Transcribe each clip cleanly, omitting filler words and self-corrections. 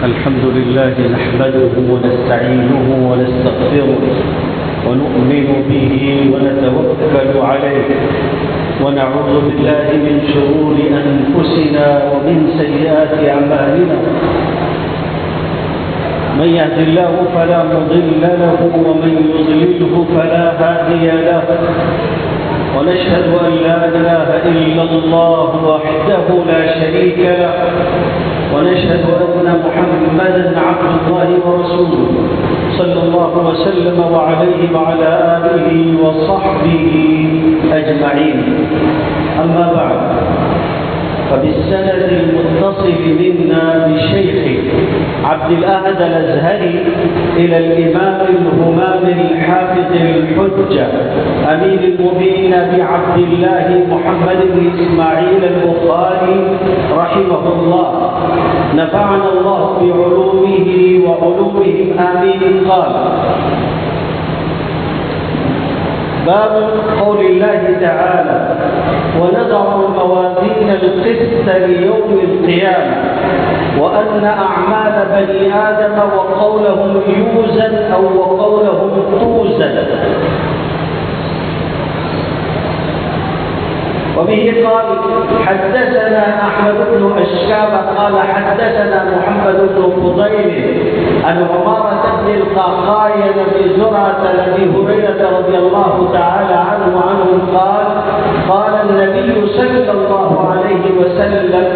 الحمد لله نحمده ونستعينه ونستغفره ونؤمن به ونتوكل عليه ونعوذ بالله من شرور أنفسنا ومن سيئات أعمالنا. من يهد الله فلا مضل له ومن يضلله فلا هادي له. ونشهد أن لا إله إلا الله وحده لا شريك له. ونشهد أن محمدا عبد الله ورسوله صلى الله وسلم وعليه وعلى آله وصحبه أجمعين. أما بعد، فبالسند المتصل منا بشيخ عبد الأحد الأزهري إلى الإمام الهمام الحافظ الحجة أمير المؤمنين أبي عبد الله محمد بن إسماعيل البخاري رحمه الله، نفعنا الله بعلومه وعلومهم آمين. قال: باب قول الله تعالى: ونضع الموازين القسط ليوم القيامة وأن أعمال بني آدم وقولهم يوزن أو وقولهم توزن. وبه قال: حدثنا أحمد بن أشكاب قال حدثنا محمد بن فضيل عن عمارة بن القعقاع بن زرعة لأبي هريرة رضي الله تعالى عنه قال: قال النبي صلى الله عليه وسلم: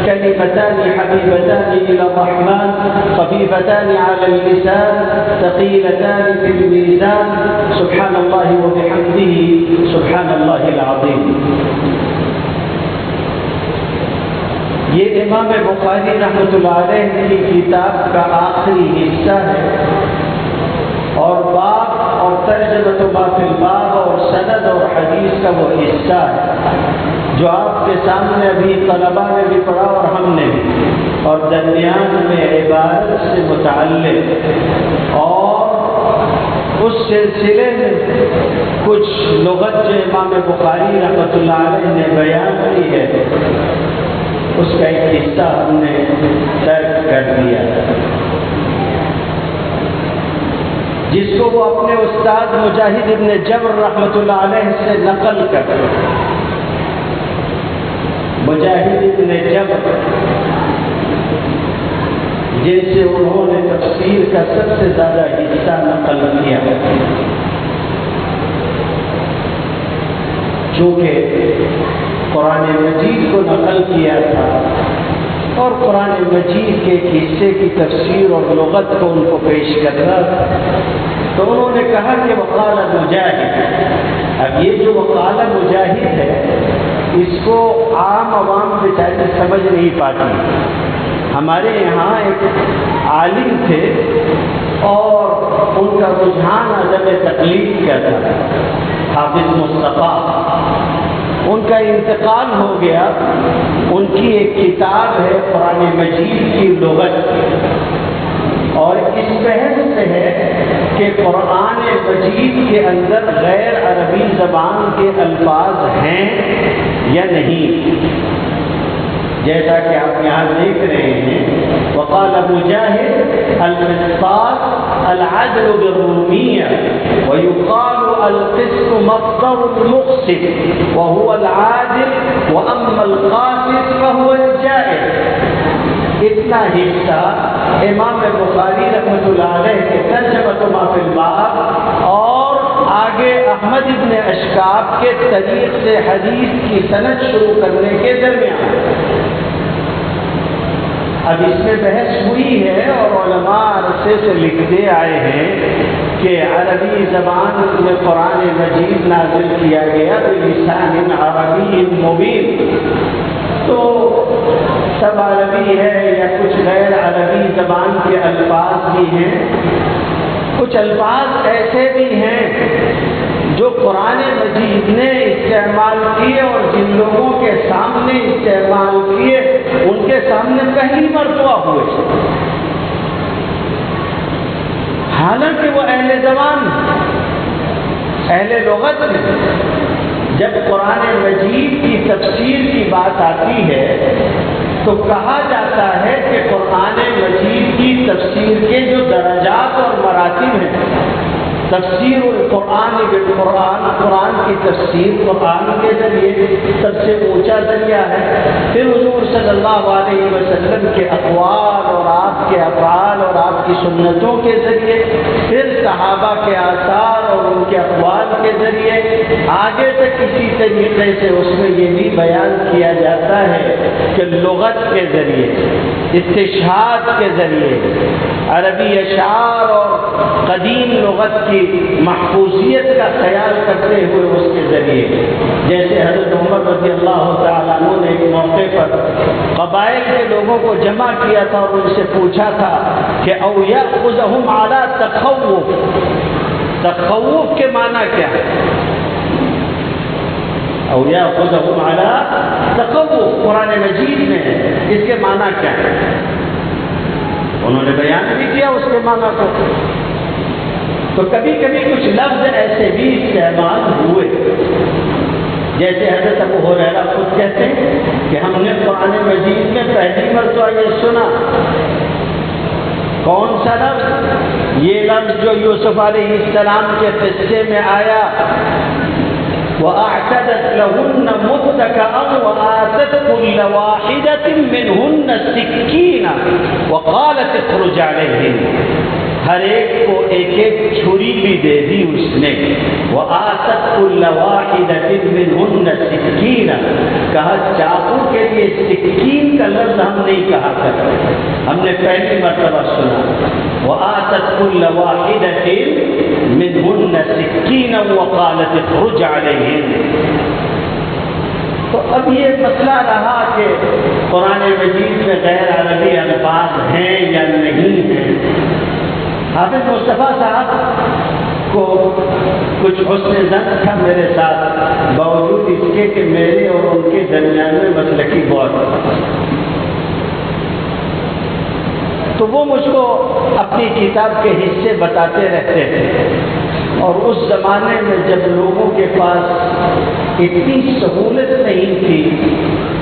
كلمتان حبيبتان إلى الرحمن خفيفتان على اللسان ثقيلتان في الميزان، سبحان الله وبحمده سبحان الله العظيم. یہ امام بخاری رحمۃ اللہ علیہ کی کتاب کا آخری حصہ ہے، اور باب اور ترجمۃ ما فی الباب اور سند اور حدیث کا وہ حصہ ہے جو آپ کے سامنے ابھی طلبہ نے بھی پڑھا اور ہم نے بھی، اور درمیان میں عبادت سے متعلق اور اس سلسلے میں کچھ لغت جو امام بخاری رحمۃ اللہ علیہ نے بیان کی ہے اس کا ایک حصہ ہم نے ترک کر دیا، جس کو وہ اپنے استاد مجاہد ابن جبر رحمۃ اللہ علیہ سے نقل کر. مجاہد ابن جبر جن سے انہوں نے تفسیر کا سب سے زیادہ حصہ نقل کیا، چونکہ قرآن مجید کو نقل کیا تھا اور قرآن مجید کے ایک حصے کی تفسیر اور لغت کو ان کو پیش کرنا تھا، تو انہوں نے کہا کہ وقال مجاہد. اب یہ جو وقال مجاہد ہے اس کو عام عوام بیچارے سمجھ نہیں پاتی. ہمارے یہاں ایک عالم تھے اور ان کا رجحان عدم تقلید کا تھا، حافظ مصطفیٰ. ان کا انتقال ہو گیا. ان کی ایک کتاب ہے قرآن مجید کی لغت، اور اس بحث سے ہے کہ قرآن مجید کے اندر غیر عربی زبان کے الفاظ ہیں یا نہیں. جیسا کہ آپ یہاں دیکھ رہے ہیں، وقال مجاہد: القسطاس العدل بالرومية، ويقال القسط مصدر المقسط وهو العادل، وأما القاسط فهو الجائر. اتنا حصہ امام بخاری رحمۃ اللہ علیہ کے ترجمۃ ما فی الباب اور آگے احمد ابن اشکاب کے طریق سے حدیث کی سند شروع کرنے کے درمیان. اب اس میں بحث ہوئی ہے اور علماء عرصے سے لکھتے آئے ہیں کہ عربی زبان میں قرآن مجید نازل کیا گیا بلسان عربی مبین. تو سب عربی ہے یا کچھ غیر عربی زبان کے الفاظ بھی ہیں. کچھ الفاظ ایسے بھی ہیں جو قرآن مجید نے استعمال کیے اور جن لوگوں کے سامنے استعمال کیے ان کے سامنے پہلی مرتبہ ہوئے، حالانکہ وہ اہل زبان اہل لغت میں. جب قرآن مجید کی تفسیر کی بات آتی ہے تو کہا جاتا ہے کہ قرآن مجید تفسیر القرآن بالقرآن، قرآن کی تفسیر قرآن کے ذریعے سب سے اونچا ذریعہ ہے۔ پھر حضور صلی اللہ علیہ وسلم کے اقوال اور آپ کے افعال اور آپ کی سنتوں کے ذریعے، پھر صحابہ کے آثار اور ان کے اقوال کے ذریعے، آگے تک کسی طریقے سے اس میں یہ بھی بیان کیا جاتا ہے کہ لغت کے ذریعے، استشہاد کے ذریعے، عربی اشعار اور قدیم لغت کی محفوظیت کا خیال کرتے ہوئے اس کے ذریعے، جیسے حضرت عمر رضی اللہ تعالیٰ عنہ نے ایک موقع پر قبائل کے لوگوں کو جمع کیا تھا اور ان سے پوچھا تھا کہ او یأخذہم علی تخوف، تخوف کے معنی کیا ہے؟ او یأخذہم علی تخوف قرآن مجید میں ہے، اس کے معنی کیا ہے؟ انہوں نے بیان بھی کیا اس کے معنی کو۔ تو کبھی کبھی کچھ لفظ ایسے بھی استعمال ہوئے، جیسے حضرت ابو ہریرہ خود کہتے ہیں کہ ہم نے قرآن مجید میں پہلی مرتبہ یہ سنا، کون سا لفظ؟ یہ لفظ جو یوسف علیہ السلام کے قصے میں آیا، وَأَعْتَدَتْ لَهُنَّ مُتَّكَأً وَآتَتْ كُلَّ وَاحِدَةٍ مِّنْهُنَّ سِكِّينًا وَقَالَتِ اخْرُجْ عَلَيْهِنَّ، ہر ایک کو ایک ایک چھری بھی دے دی اس نے۔ وَآتَتْ كُلَّ وَاحِدَةٍ مِّنْهُنَّ سِكِّينًا، کہا چاقو کے لیے سکین کا لفظ ہم نہیں کہا کرتے، ہم نے پہلی مرتبہ سنا۔ وَآتَتْ كُلَّ وَاحِدَةٍ مِّنْهُنَّ سِكِّينًا وَقَالَتِ اخْرُجْ عَلَيْهِنَّ۔ تو اب یہ مسئلہ رہا کہ قرآن مجید میں غیر عربی الفاظ ہیں یا نہیں ہیں۔ حافظ مصطفیٰ صاحب کو کچھ حسن ظن تھا میرے ساتھ، باوجود اس کے کہ میرے اور ان کے درمیان میں مسلکی بہت، تو وہ مجھ کو اپنی کتاب کے حصے بتاتے رہتے تھے، اور اس زمانے میں جب لوگوں کے پاس اتنی سہولت نہیں تھی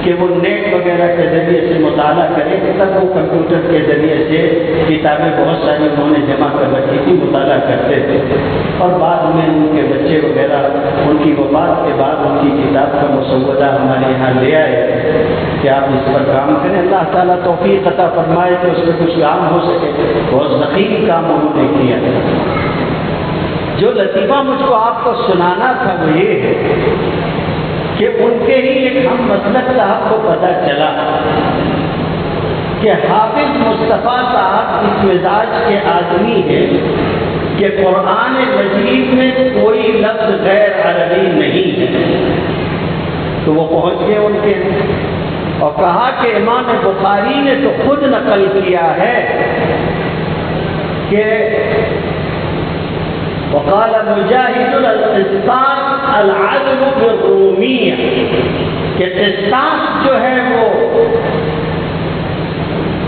کہ وہ نیٹ وغیرہ کے ذریعے سے مطالعہ کریں، تب وہ کمپیوٹر کے ذریعے سے کتابیں بہت ساری انہوں نے جمع کر رکھی تھی، مطالعہ کرتے تھے، اور بعد میں ان کے بچے وغیرہ ان کی وفات کے بعد ان کی کتاب کا مسودہ ہمارے یہاں لے آئے کہ آپ اس پر کام کریں، اللہ تعالیٰ توفیق عطا فرمائے کہ اس میں کچھ کام ہو سکے۔ بہت ذخیر کام انہوں نے کیا۔ جو لطیفہ مجھ کو آپ کو سنانا تھا وہ یہ ہے کہ ان کے ہی ایک ہم مسلک صاحب کو پتہ چلا کہ حافظ مصطفیٰ صاحب اس مزاج کے آدمی ہیں کہ قرآن مجید میں کوئی لفظ غیر عربی نہیں ہے۔ تو وہ پہنچ گئے ان کے اور کہا کہ امام بخاری نے تو خود نقل کیا ہے کہ وقال مجاہد القسطاس العدل بالرومیہ، کہ قسطاس جو ہے وہ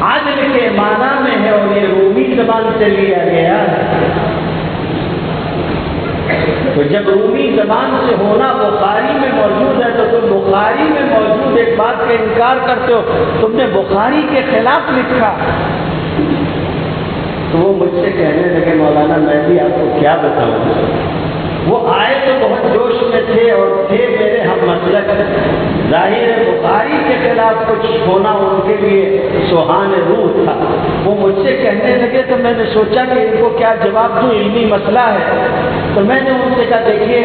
عدل کے معنی میں ہے اور یہ رومی زبان سے لیا گیا ہے۔ تو جب رومی زبان سے ہونا بخاری میں موجود ہے تو تم بخاری میں موجود ایک بات کا انکار کرتے ہو، تم نے بخاری کے خلاف لکھا۔ تو وہ مجھ سے کہنے لگے مولانا میں بھی آپ کو کیا بتاؤں، وہ آئے تو بہت جوش میں تھے اور تھے میرے ہم مسلک، ظاہر ہے بخاری کے خلاف کچھ ہونا ان کے لیے سوہان روح تھا۔ وہ مجھ سے کہنے لگے تو میں نے سوچا کہ ان کو کیا جواب دوں، علمی مسئلہ ہے۔ تو میں نے ان سے کہا دیکھیے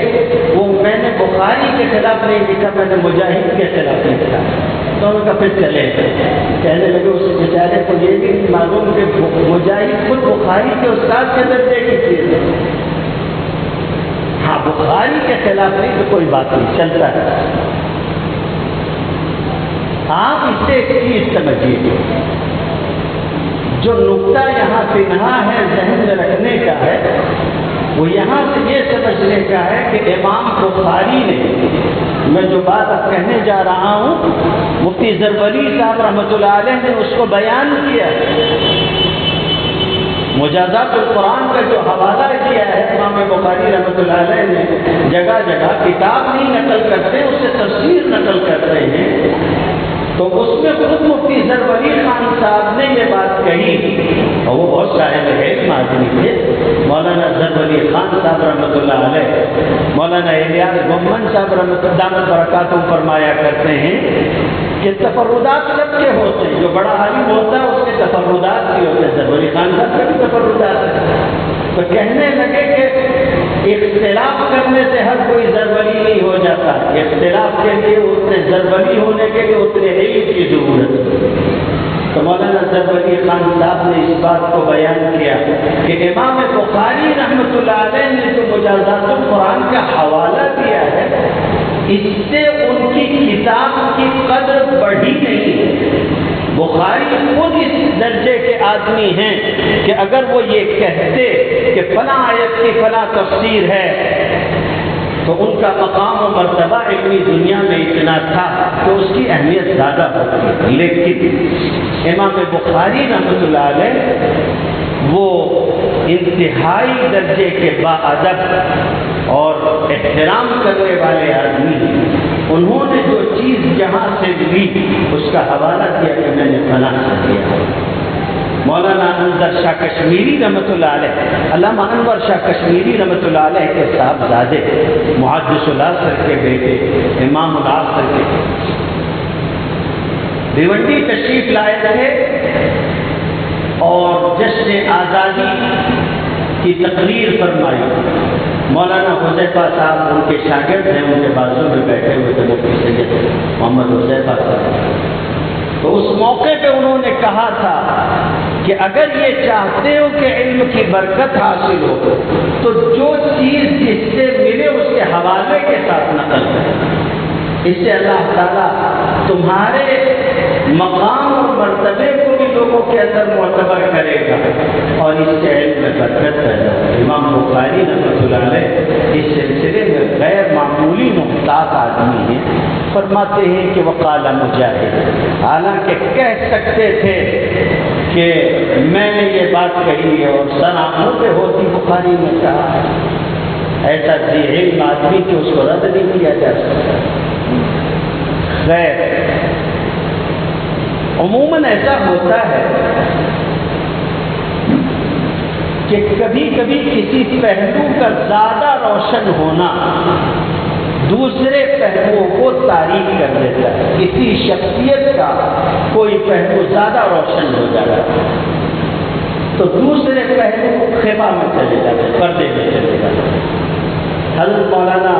وہ میں نے بخاری کے خلاف نہیں لکھا، میں نے مجاہد کے خلاف لکھا۔ تو ان کا پھر چلے کہنے لگے اس بیچارے کو یہ بھی معلوم کہ مجاہد خود بخاری کے استاد کے درجے کی چیز ہے، ہاں بخاری کے خلاف نہیں تو کوئی بات نہیں، چلتا ہے۔ آپ اس سے ایک چیز سمجھیے، جو نقطہ یہاں پنہا ہے ذہن میں رکھنے کا ہے، وہ یہاں سے یہ سمجھنے کا ہے کہ امام بخاری نے، میں جو بات اب کہنے جا رہا ہوں، مفتی زربری صاحب رحمۃ اللہ علیہ نے اس کو بیان کیا، مجازات القرآن کا جو حوالہ کیا ہے امام بخاری رحمۃ اللہ علیہ نے، جگہ جگہ کتاب نہیں نقل کرتے، اس سے تفسیر نقل کرتے ہیں، تو اس میں خود مفتی زربری خان صاحب نے یہ بات کہی، اور وہ بہت صاحب علم آدمی تھے، مولانا ظفر علی خان صاحب رحمۃ اللہ علیہ، مولانا الیاس گمن صاحب رحمۃ اللہ برکاتہم فرمایا کرتے ہیں کہ تفردات سب کے ہوتے ہیں، جو بڑا عالم ہوتا ہے اس کے تفردات بھی ہوتے ہیں، ظفر علی خان صاحب کے بھی تفردات ہیں۔ تو کہنے لگے کہ اختلاف کرنے سے ہر کوئی ضروری نہیں ہو جاتا، اختلاف کے لیے اتنے ضروری ہونے کے لیے اتنے علم کی ضرورت ہے۔ تو مولانا ظفر علی خان صاحب نے اس بات کو بیان کیا کہ امام بخاری رحمۃ اللہ علیہ نے جو مجازات القرآن کا حوالہ دیا ہے، اس سے ان کی کتاب کی قدر بڑھی نہیں ہے۔ بخاری خود اس درجے کے آدمی ہیں کہ اگر وہ یہ کہتے کہ فلاں آیت کی فلاں تفسیر ہے تو ان کا مقام و مرتبہ علمی دنیا میں اتنا تھا کہ اس کی اہمیت زیادہ ہوتی، لیکن امام بخاری رحمۃ اللہ علیہ وہ انتہائی درجے کے باادب اور احترام کرنے والے آدمی ہیں۔ انہوں نے جو چیز جہاں سے لی اس کا حوالہ دیا کہ میں نے فلاں سے دیا۔ مولانا انور شاہ کشمیری رحمۃ اللہ علیہ، علامہ انور شاہ کشمیری رحمۃ اللہ علیہ کے صاحبزادے محدث العصر کے بیٹے امام العصر کے بھیونڈی تشریف لائے تھے اور جشن آزادی کی تقریر فرمائی۔ مولانا حذیفہ صاحب ان کے شاگرد ہیں، ان کے بازو میں بیٹھے ہوئے تھے مفتی سید محمد حذیفہ صاحب۔ تو اس موقع پہ انہوں نے کہا تھا کہ اگر یہ چاہتے ہو کہ علم کی برکت حاصل ہو تو جو چیز جس سے ملے اس کے حوالے کے ساتھ نقل کریں، اس سے اللہ تعالیٰ تمہارے مقام اور مرتبے کو بھی لوگوں کے اندر معتبر کرے گا اور اس سے علم میں برکت پیدا ہوگی۔ امام بخاری رحمۃ اللہ علیہ اس سلسلے میں غیر معمولی محتاط آدمی ہیں۔ فرماتے ہیں کہ وقال مجاہد، حالانکہ کہہ سکتے تھے کہ میں نے یہ بات کہی ہے اور سناؤں پہ ہوتی بخاری میں کہا ہے، ایسا ذی علم آدمی کہ اس کو رد نہیں کیا جا سکتا۔ خیر، عموماً ایسا ہوتا ہے کہ کبھی کبھی کسی پہلو کا زیادہ روشن ہونا دوسرے پہلوؤں کو تاریک کر دیتا ہے۔ کسی شخصیت کا کوئی پہلو زیادہ روشن ہو جائے تو دوسرے پہلو خفا میں چلے جاتے، پردے میں چلے جاتے۔ حضرت مولانا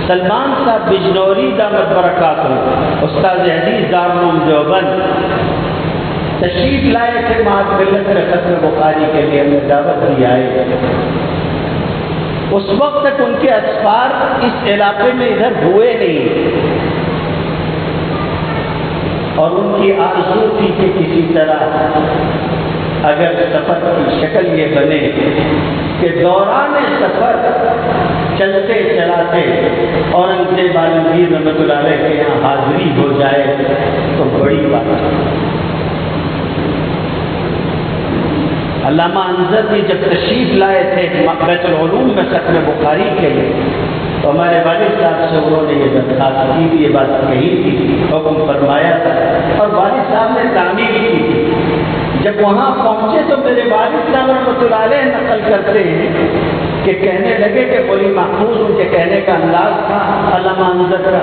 سلمان صاحب بجنوری دامت برکاتہم، استاد حدیث دارالعلوم دیوبند، تشریف لائے تھے ماہر ملت میں ختم بخاری کے لیے، ہمیں دعوت دی آئے۔ اس وقت تک ان کے اسفار اس علاقے میں ادھر ہوئے نہیں اور ان کی آرزو تھی کہ کسی طرح اگر سفر کی شکل یہ بنے کہ دوران سفر چلتے چلاتے اورنگزیب عالمگیر رحمۃ اللہ علیہ کے یہاں حاضری ہو جائے تو بڑی بات ہے۔ علامہ انظر بھی جب تشریف لائے تھے بیت العلوم میں ختم بخاری کے لیے تو ہمارے والد صاحب سے انہوں نے یہ درخواست کی تھی، یہ بات کہی تھی، حکم فرمایا تھا اور والد صاحب نے تعمیر کی تھی۔ جب وہاں پہنچے تو میرے والد صاحب رحمۃ اللہ علیہ نقل کرتے ہیں کہ کہنے لگے کہ بولی محفوظ، ان کے کہنے کا انداز تھا علامہ انظر کا،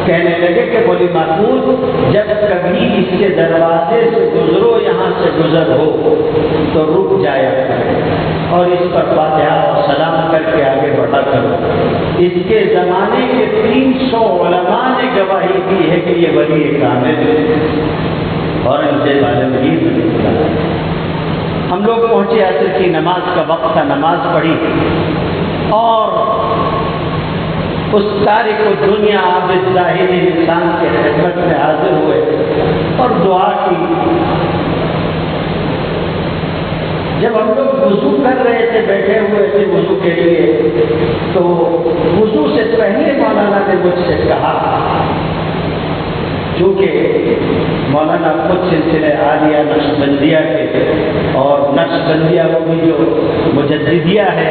کہنے لگے کہ بولی محفوظ جب کبھی اس کے دروازے سے گزرو، یہاں سے گزر ہو تو رک جایا اور اس پر فاتحہ اور سلام کر کے آگے بڑھا کرو۔ اس کے زمانے کے 300 علماء نے گواہی دی ہے کہ یہ ولی کامل اورنگزیب عالمگیر۔ ہم لوگ پہنچے، عصر کی نماز کا وقت تھا، نماز پڑھی اور اس تارک دنیا عابد زاہد انسان کے خدمت میں حاضر ہوئے اور دعا کی۔ جب ہم لوگ وضو کر رہے تھے، بیٹھے ہوئے تھے وضو کے لیے، تو وضو سے پہلے مولانا نے مجھ سے کہا، چونکہ مولانا خود سلسلہ عالیہ نقشبندیہ کے اور نقشبندیہ وہ بھی جو مجددیہ ہے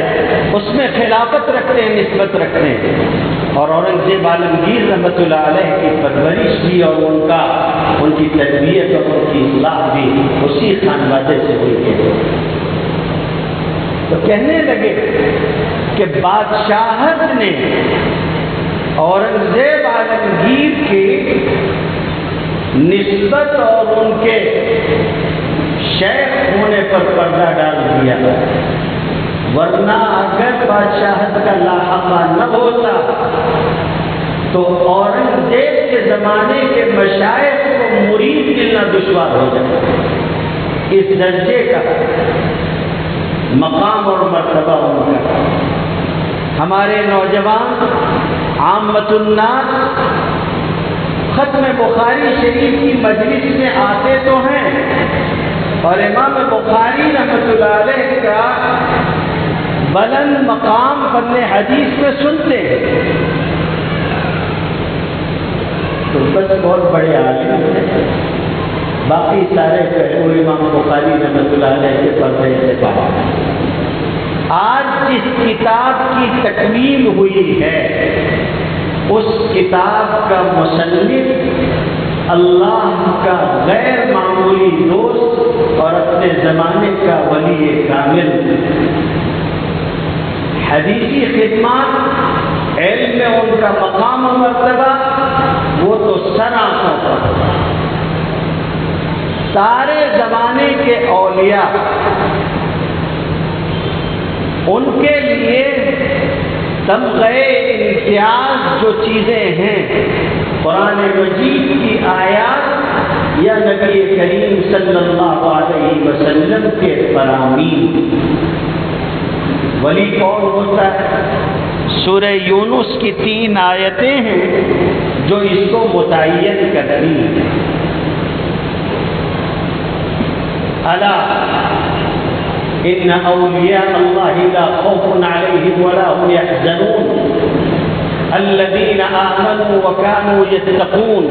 اس میں خلافت رکھتے ہیں، نسبت رکھتے ہیں، اور اورنگزیب عالمگیر رحمۃ اللہ علیہ کی پرورش بھی اور ان کی تربیت اور ان کی اصلاح بھی اسی خانوادے سے ہوئی ہے۔ تو کہنے لگے کہ بادشاہت نے اورنگزیب عالمگیر کی نسبت اور ان کے شیخ ہونے پر پردہ ڈال دیا، ورنہ اگر بادشاہت کا لاحقہ نہ ہوتا تو اورنگزیب کے زمانے کے مشائخ کو مرید ملنا دشوار ہو جاتا۔ اس درجے کا مقام اور مرتبہ ان کا۔ ہمارے نوجوان عامت الناس ختم بخاری شریف کی مجلس میں آتے تو ہیں اور امام بخاری رحمۃ اللہ علیہ کا بلند مقام فن حدیث میں سنتے ہیں تو بس بہت بڑے عالم ہیں، باقی سارے پہلو امام بخاری رحمۃ اللہ علیہ کے پردے سے باہر۔ آج جس کتاب کی تکمیل ہوئی ہے اس کتاب کا مصنف اللہ کا غیر معمولی دوست اور اپنے زمانے کا ولی کامل، حدیثی خدمات علم میں ان کا مقام و مرتبہ وہ تو سرآنکھوں پر۔ سارے زمانے کے اولیاء ان کے لیے تمغہ امتیاز جو چیزیں ہیں قرآن مجید کی آیات یا نبی کریم صلی اللہ علیہ وسلم کے فرامین۔ ولی کون ہوتا ہے؟ سورہ یونس کی 3 آیتیں ہیں جو اس کو متعین کرتی ہیں۔ الا ان اولیاء اللہ لا خوف علیہم ولا هم يحزنون الذین آمنوا وكانوا يتقون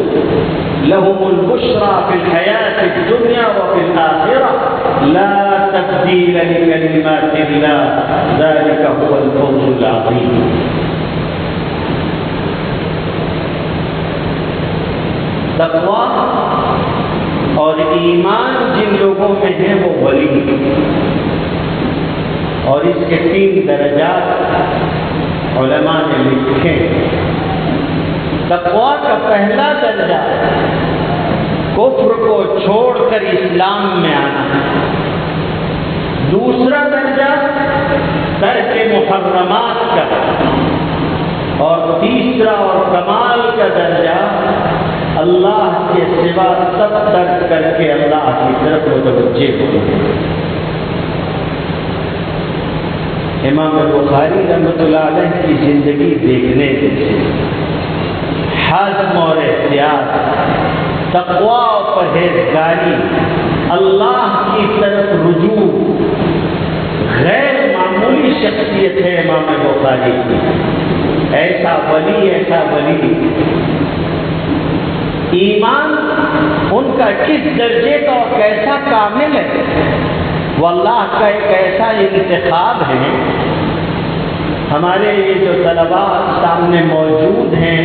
لهم البشرى في الحياة الدنيا وفي الآخرة لا تبديل لكلمات الله ذلك هو الفوز العظيم۔ تقوی اور ایمان جن لوگوں میں ہے وہ ولی، اور اس کے 3 درجات علماء نے لکھے۔ تقوی کا پہلا درجہ کفر کو چھوڑ کر اسلام میں آنا، دوسرا درجہ ترک محرمات کا، اور تیسرا اور کمال کا درجہ اللہ کے سوا سب ترک کر کے اللہ کی طرف متوجہ ہونا۔ امام بخاری رحمۃ اللہ علیہ کی زندگی دیکھنے سے حزم اور احتیاط، تقوی اور پرہیزگاری، اللہ کی طرف رجوع، غیر معمولی شخصیت ہے امام بخاری کی۔ ایسا ولی ایمان ان کا کس درجے کا اور کیسا کامل ہے، وہ اللہ کا ایک ایسا انتخاب ہے۔ ہمارے یہ جو طلباء سامنے موجود ہیں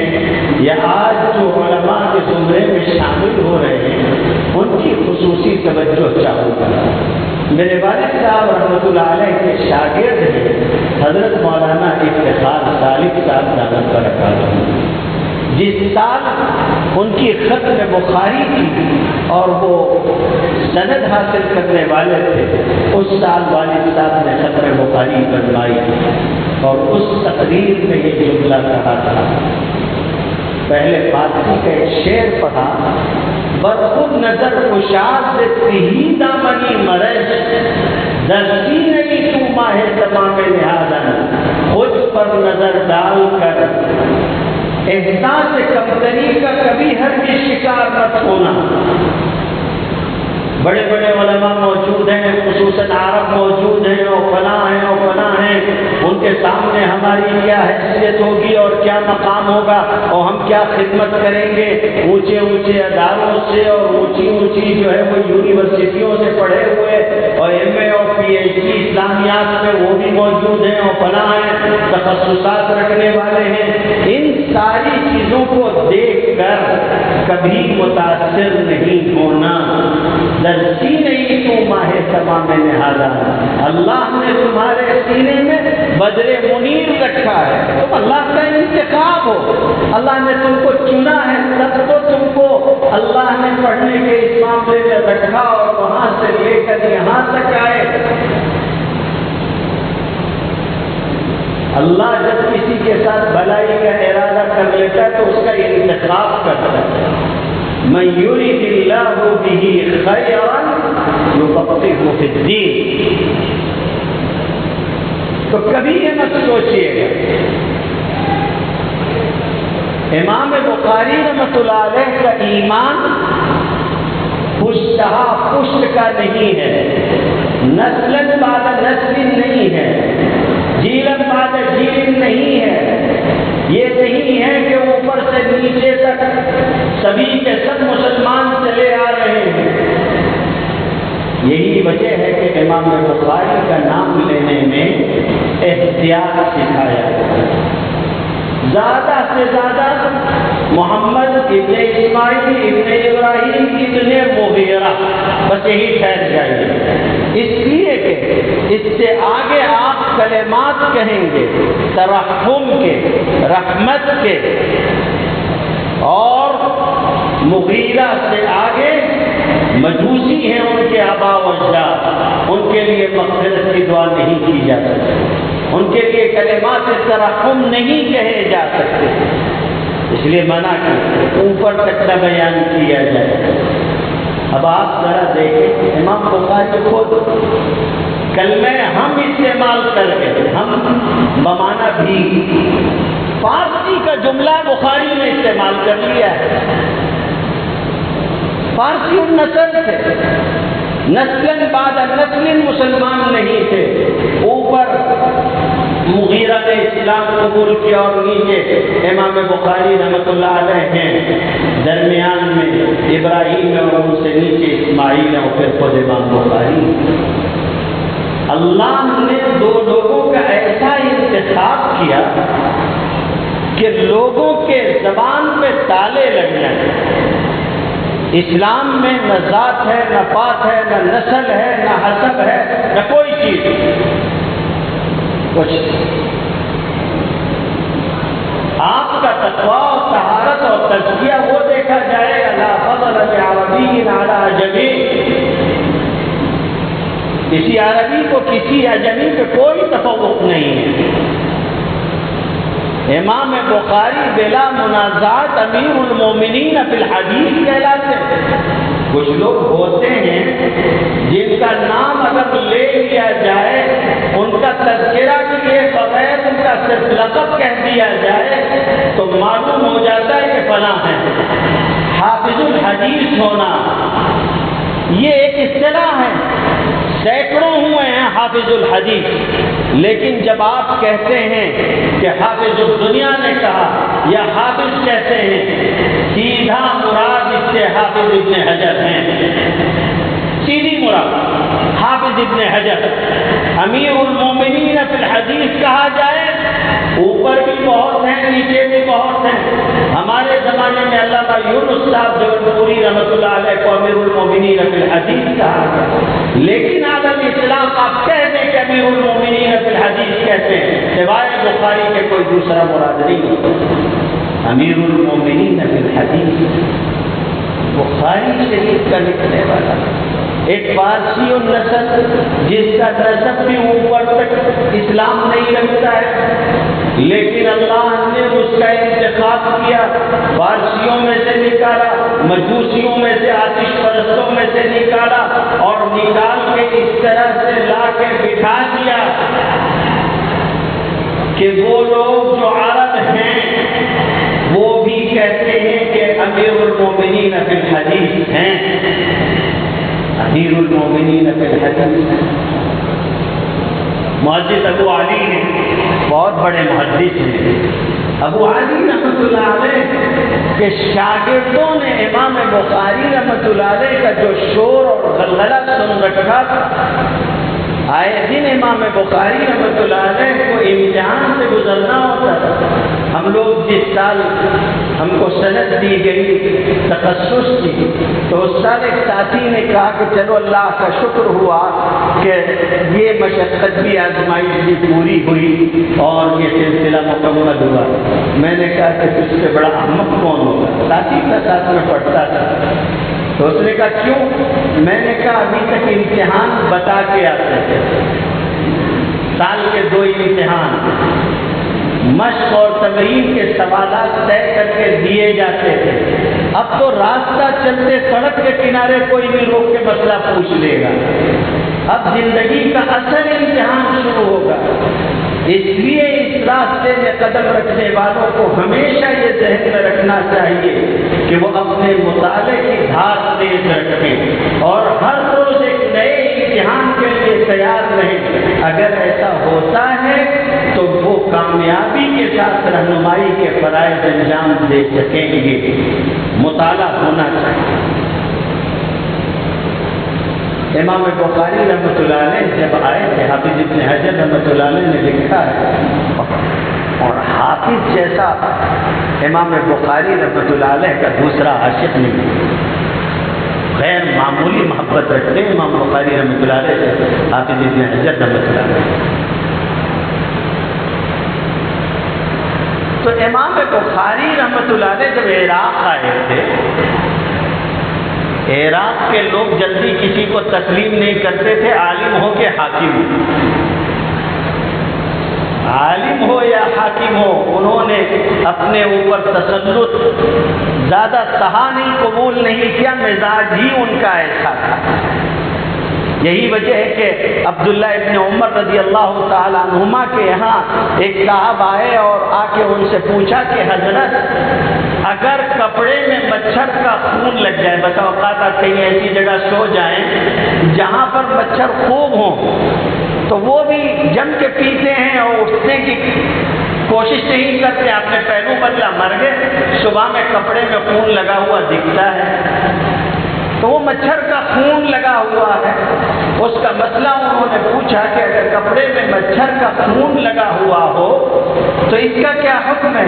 یا آج جو علماء کے زمرے میں شامل ہو رہے ہیں ان کی خصوصی توجہ چاہوں گا۔ میرے والد صاحب رحمۃ اللہ علیہ کے شاگرد ہیں حضرت مولانا افتخار صالح صاحب دامت برکاتہ۔ جس سال ان کی ختم بخاری تھی اور وہ سند حاصل کرنے والے تھے، اس سال والد صاحب نے ختم بخاری بنوائی اور اس تقریر میں یہ جملہ کہا تھا۔ پہلے فارسی کا ایک شعر پڑھا، برخود نظر کشاد ہی دامنی مرج درسی نہیں تو ماہ تمام لحاظن، خود پر نظر ڈال کر احساس کمتری کا کبھی ہر بھی شکار مت ہونا۔ بڑے بڑے علماء موجود ہیں، خصوصاً عرب موجود ہیں اور فلاں ہیں، ان کے سامنے ہماری کیا حیثیت ہوگی اور کیا مقام ہوگا اور ہم کیا خدمت کریں گے۔ اونچے اونچے اداروں سے اور اونچی جو ہے وہ یونیورسٹیوں سے پڑھے ہوئے اور ایم اے اور پی ایچ ڈی اسلامیات میں وہ بھی موجود ہیں اور فلاں ہیں، تخصصات رکھنے والے ہیں، ان ساری چیزوں کو دیکھ کر کبھی متاثر نہیں ہونا۔ در سینے تو ماہ تمام نہادا، اللہ نے تمہارے سینے میں بدر منیر رکھا ہے، تم اللہ کا انتخاب ہو، اللہ نے تم کو چنا ہے، تب تو تم کو اللہ نے پڑھنے کے اس معاملے میں رکھا اور وہاں سے لے کر یہاں تک آئے۔ اللہ جب کسی کے ساتھ بھلائی کا ارادہ کر لیتا ہے تو اس کا انتخاب کرتا ہے۔ من یرید اللہ بہ خیرا یفقہہ فی الدین۔ تو کبھی یہ مت سوچیے گا، امام بخاری رحمۃ اللہ علیہ کا ایمان پشتہا پشت کا نہیں ہے، نسل بعد نسل نہیں ہے، جیلن بعد جیلن نہیں ہے، یہ نہیں ہے کہ اوپر سے نیچے تک سبھی کے سب مسلمان چلے آ رہے ہیں۔ یہی وجہ ہے کہ امام بخاری کا نام لینے میں احتیاط سکھایا، زیادہ سے زیادہ محمد ابن اسماعیل ابن ابراہیم ابن مغیرہ، بس یہی ٹھہر جائیے، اس لیے کہ اس سے آگے آپ کلمات کہیں گے ترحم کے، رحمت کے، اور مغیرہ سے آگے مجوسی ہیں ان کے آبا و اجداد، ان کے لیے مغفرت کی دعا نہیں کی جا سکتی، ان کے لیے کلمات ترحم نہیں کہے جا سکتے، اس لیے منع کی اوپر تک نہ بیان کیا جائے۔ اب آپ ذرا دیکھیں، امام بخاری خود کلمہ ہم استعمال کر کے، ہم بمانا بھی، فارسی کا جملہ بخاری نے استعمال کر لیا ہے۔ فارسی النسل تھے، نسل بعد نسل مسلمان نہیں تھے، اوپر مغیرہ نے اسلام قبول کیا اور نیچے امام بخاری رحمۃ اللہ علیہ ہیں، درمیان میں ابراہیم اور ان سے نیچے اسماعیل اور پھر خود امام بخاری۔ اللہ نے دو لوگوں کا ایسا انتخاب کیا کہ لوگوں کے زبان پہ تالے لگ جائیں۔ اسلام میں نہ ذات ہے، نہ پات ہے، نہ نسل ہے، نہ حسب ہے، نہ کوئی چیز کچھ۔ آپ کا تقویٰ اور طہارت اور تزکیہ وہ دیکھا جائے، لا فضل بعربی علی عجمی، کسی عربی کو کسی اجمی پہ کوئی تفوق نہیں ہے۔ امام بخاری بلا منازعات امیر المومنین فی الحدیث کہلاتے ہیں۔ کچھ لوگ ہوتے ہیں جن کا نام اگر لے لیا جائے، ان کا تذکرہ کیے بغیر ان کا صرف لقب کہہ دیا جائے تو معلوم ہو جاتا ہے کہ فلاں ہے۔ حافظ الحدیث ہونا یہ ایک اصطلاح ہے، سینکڑوں ہوئے ہیں حافظ الحدیث، لیکن جب آپ کہتے ہیں کہ حافظ الدنیا نے کہا یا حافظ کہتے ہیں، سیدھا مراد اس سے حافظ ابن حجر ہیں، سیدھی مراد حافظ ابن حجر۔ امیر المومنین فی الحدیث کہا جائے، اوپر بھی بہت ہیں نیچے بھی بہت ہیں۔ ہمارے زمانے میں علامہ یونس صاحب جونپوری رحمۃ اللہ علیہ کو امیر المومنین فی الحدیث کہا، لیکن عالم اسلام آپ کہہ دیں کہ امیر المومنین فی الحدیث کہتے ہیں، سوائے بخاری کے کوئی دوسرا مراد نہیں۔ امیر المومنین فی الحدیث بخاری شریف کا لکھنے والا ایک فارسی النسل، جس کا نسب بھی اوپر تک اسلام نہیں رکھتا ہے، لیکن اللہ نے اس کا انتخاب کیا، فارسیوں میں سے نکالا، مجوسیوں میں سے، آتش پرستوں میں سے نکالا، اور نکال کے اس طرح سے لا کے بٹھا دیا کہ وہ لوگ جو عرب ہیں وہ بھی کہتے ہیں کہ امیر المومنین فی الحدیث ہیں، امیر المومنین فی الحدیث۔ محدث ابو علی ہیں، بہت بڑے محدث ہیں، ابو علی رحمۃ اللہ علیہ کے شاگردوں نے امام بخاری رحمۃ اللہ علیہ کا جو شور اور غلغلہ سن رکھا تھا، آئے دن امام بخاری رحمۃ اللہ علیہ کو امتحان سے گزرنا ہوتا تھا۔ ہم لوگ جس سال ہم کو سند دی گئی تخصص کی، تو اس سال ایک ساتھی نے کہا کہ چلو اللہ کا شکر ہوا کہ یہ مشقت بھی آزمائش بھی پوری ہوئی اور یہ سلسلہ مکمل ہوا۔ میں نے کہا کہ تجھ سے بڑا احمق کون ہوگا؟ ساتھی کا ساتھ میں پڑھتا تھا، تو اس نے کہا کیوں؟ میں نے کہا ابھی تک امتحان بتا کے آتے تھے، سال کے 2 امتحان مشق اور تمرین کے سوالات طے کر کے دیے جاتے تھے۔ اب تو راستہ چلتے سڑک کے کنارے کوئی بھی روک کے مسئلہ پوچھ لے گا۔ اب زندگی کا اصل امتحان شروع ہوگا، اس لیے اس راستے میں قدم رکھنے والوں کو ہمیشہ یہ ذہن میں رکھنا چاہیے کہ وہ اپنے مطالعے کی دھار تیز رکھیں اور ہر روز ایک نئے امتحان کے لیے تیار رہیں۔ اگر ایسا ہوتا ہے تو وہ کامیابی کے ساتھ رہنمائی کے فرائض انجام دے سکیں گے۔ مطالعہ ہونا چاہیے۔ امام بخاری رحمۃ اللہ علیہ جب آئے تھے، حافظ ابن حجر رحمۃ اللہ علیہ نے لکھا ہے، اور حافظ جیسا امام بخاری رحمۃ اللہ علیہ کا دوسرا عاشق نہیں، غیر معمولی محبت رکھتے ہیں امام بخاری رحمۃ اللہ علیہ سے حافظ ابن حجر رحمۃ اللہ علیہ۔ تو امام بخاری رحمۃ اللہ علیہ جب عراق آئے تھے، عراق کے لوگ جلدی کسی کو تسلیم نہیں کرتے تھے، عالم ہو کہ حاکم ہو، عالم ہو یا حاکم ہو، انہوں نے اپنے اوپر تسلط زیادہ سہا نہیں، قبول نہیں کیا، مزاج ہی ان کا ایسا تھا۔ یہی وجہ ہے کہ عبداللہ ابن عمر رضی اللہ تعالی عنہما کے یہاں ایک صاحب آئے اور آ کے ان سے پوچھا کہ حضرت اگر کپڑے میں مچھر کا خون لگ جائے، بتا اوقات آپ کہیں ایسی جگہ سو جائیں جہاں پر مچھر خوب ہوں، تو وہ بھی جم کے پیتے ہیں اور اٹھنے کی کوشش نہیں کرتے، آپ نے پہلو بدلا مر گئے، صبح میں کپڑے میں خون لگا ہوا دکھتا ہے، تو وہ مچھر کا خون لگا ہوا ہے۔ اس کا مسئلہ انہوں نے پوچھا کہ اگر کپڑے میں مچھر کا خون لگا ہوا ہو تو اس کا کیا حکم ہے؟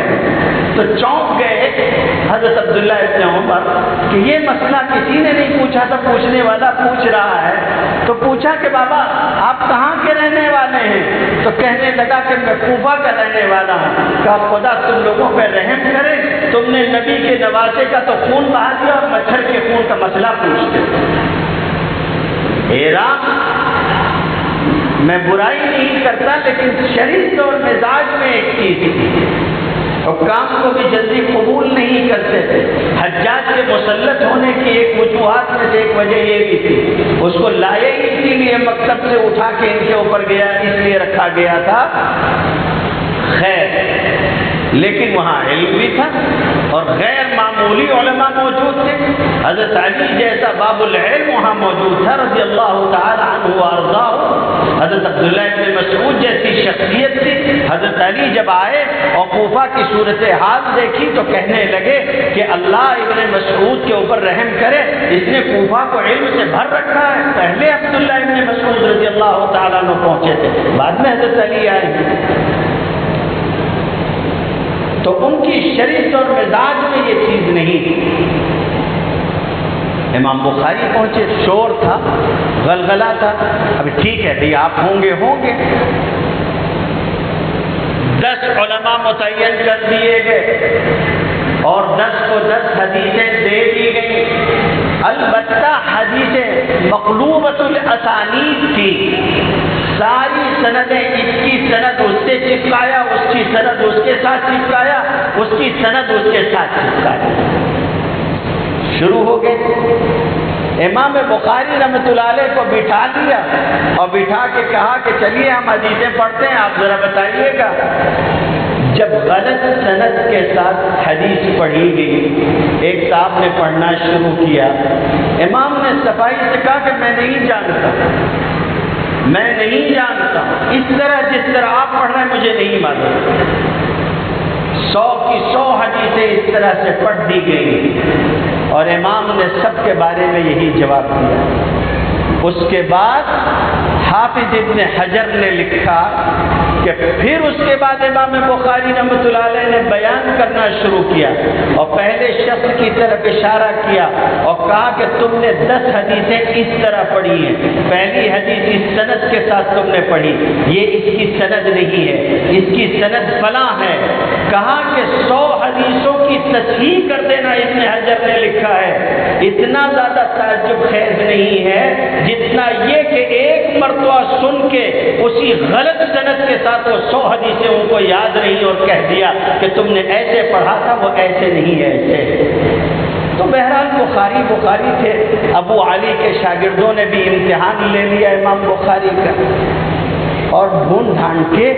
تو چونک گئے حضرت عبداللہ ابن عمر کہ یہ مسئلہ کسی نے نہیں پوچھا تھا، پوچھنے والا پوچھ رہا ہے۔ تو پوچھا کہ بابا آپ کہاں کے رہنے والے ہیں؟ تو کہنے لگا کہ میں کوفہ کا رہنے والا ہوں۔ کہا خدا تم لوگوں پہ رحم کرے، تم نے نبی کے نواسے کا تو خون بہا دیا اور مچھر کے خون کا مسئلہ پوچھتے۔ عراق میں برائی نہیں کرتا، لیکن شریعت اور مزاج میں ایک چیز تھی، حکام کو بھی جلدی قبول نہیں کرتے تھے۔ حجاج کے مسلط ہونے کی ایک وجوہات میں سے ایک وجہ یہ بھی تھی، اس کو لائے اسی لیے مکتب سے اٹھا کے ان کے اوپر گیا، اس لیے رکھا گیا تھا، خیر لیکن وہاں علم بھی تھا اور غیر معمولی علماء موجود تھے۔ حضرت علی جیسا باب العلم وہاں موجود تھا رضی اللہ تعالی عنہ وارضاہ۔ حضرت عبداللہ ابن مسعود جیسی شخصیت تھی۔ حضرت علی جب آئے اور کوفہ کی صورتحال دیکھی تو کہنے لگے کہ اللہ ابن مسعود کے اوپر رحم کرے، اس نے کوفہ کو علم سے بھر رکھا ہے۔ پہلے عبداللہ ابن مسعود رضی اللہ تعالیٰ عنہ پہنچے تھے، بعد میں حضرت علی آئے۔ تو ان کی شریعت اور مزاج میں یہ چیز نہیں تھی۔ امام بخاری پہنچے، شور تھا، غلغلہ تھا، اب ٹھیک ہے بھئی آپ ہوں گے 10 علماء متعین کر دیے گئے اور 10 کو 10 حدیثیں دے دی گئی۔ البتہ حدیثیں مقلوبۃ الاسانید تھی، ساری سندیں، اس کی سند اس سے چپکایا، اس کی سند اس کے ساتھ چپکایا، اس کی سند اس کے ساتھ چپکایا، شروع ہو گئے۔ امام بخاری رحمۃ اللہ علیہ کو بٹھا دیا اور بٹھا کے کہا کہ چلیے ہم حدیثیں پڑھتے ہیں، آپ ذرا بتائیے گا۔ جب غلط سند کے ساتھ حدیث پڑھی گئی، ایک صاحب نے پڑھنا شروع کیا، امام نے صفائی سے کہا کہ میں نہیں جانتا، میں نہیں جانتا، اس طرح جس طرح آپ پڑھ رہے ہیں مجھے نہیں معلوم۔ 100 کی 100 حدیثیں اس طرح سے پڑھ دی گئی اور امام نے سب کے بارے میں یہی جواب دیا اس کے بعد حافظ ابن حجر نے لکھا کہ پھر اس کے بعد امام بخاری رحمۃ اللہ علیہ نے بیان کرنا شروع کیا اور پہلے شخص کی طرف اشارہ کیا اور کہا کہ تم نے 10 حدیثیں اس طرح پڑھی ہیں، پہلی حدیث اس سند کے ساتھ تم نے پڑھی، یہ اس کی سند نہیں ہے، اس کی سند فلاں ہے۔ کہا کہ 100 حدیثوں کی تصحیح کر دینا ابن حجر نے لکھا ہے، اتنا زیادہ تعجب خیز نہیں ہے جتنا یہ کہ ایک مرتبہ سن کے اسی غلط سند کے ساتھ وہ 100 حدیثیں ان کو یاد نہیں اور کہہ دیا کہ تم نے ایسے پڑھا تھا، وہ ایسے نہیں ہے ایسے۔ تو بہرحال بخاری تھے، ابو علی کے شاگردوں نے بھی امتحان لے لیا امام بخاری کا اور ڈھونڈ ڈھانڈ کے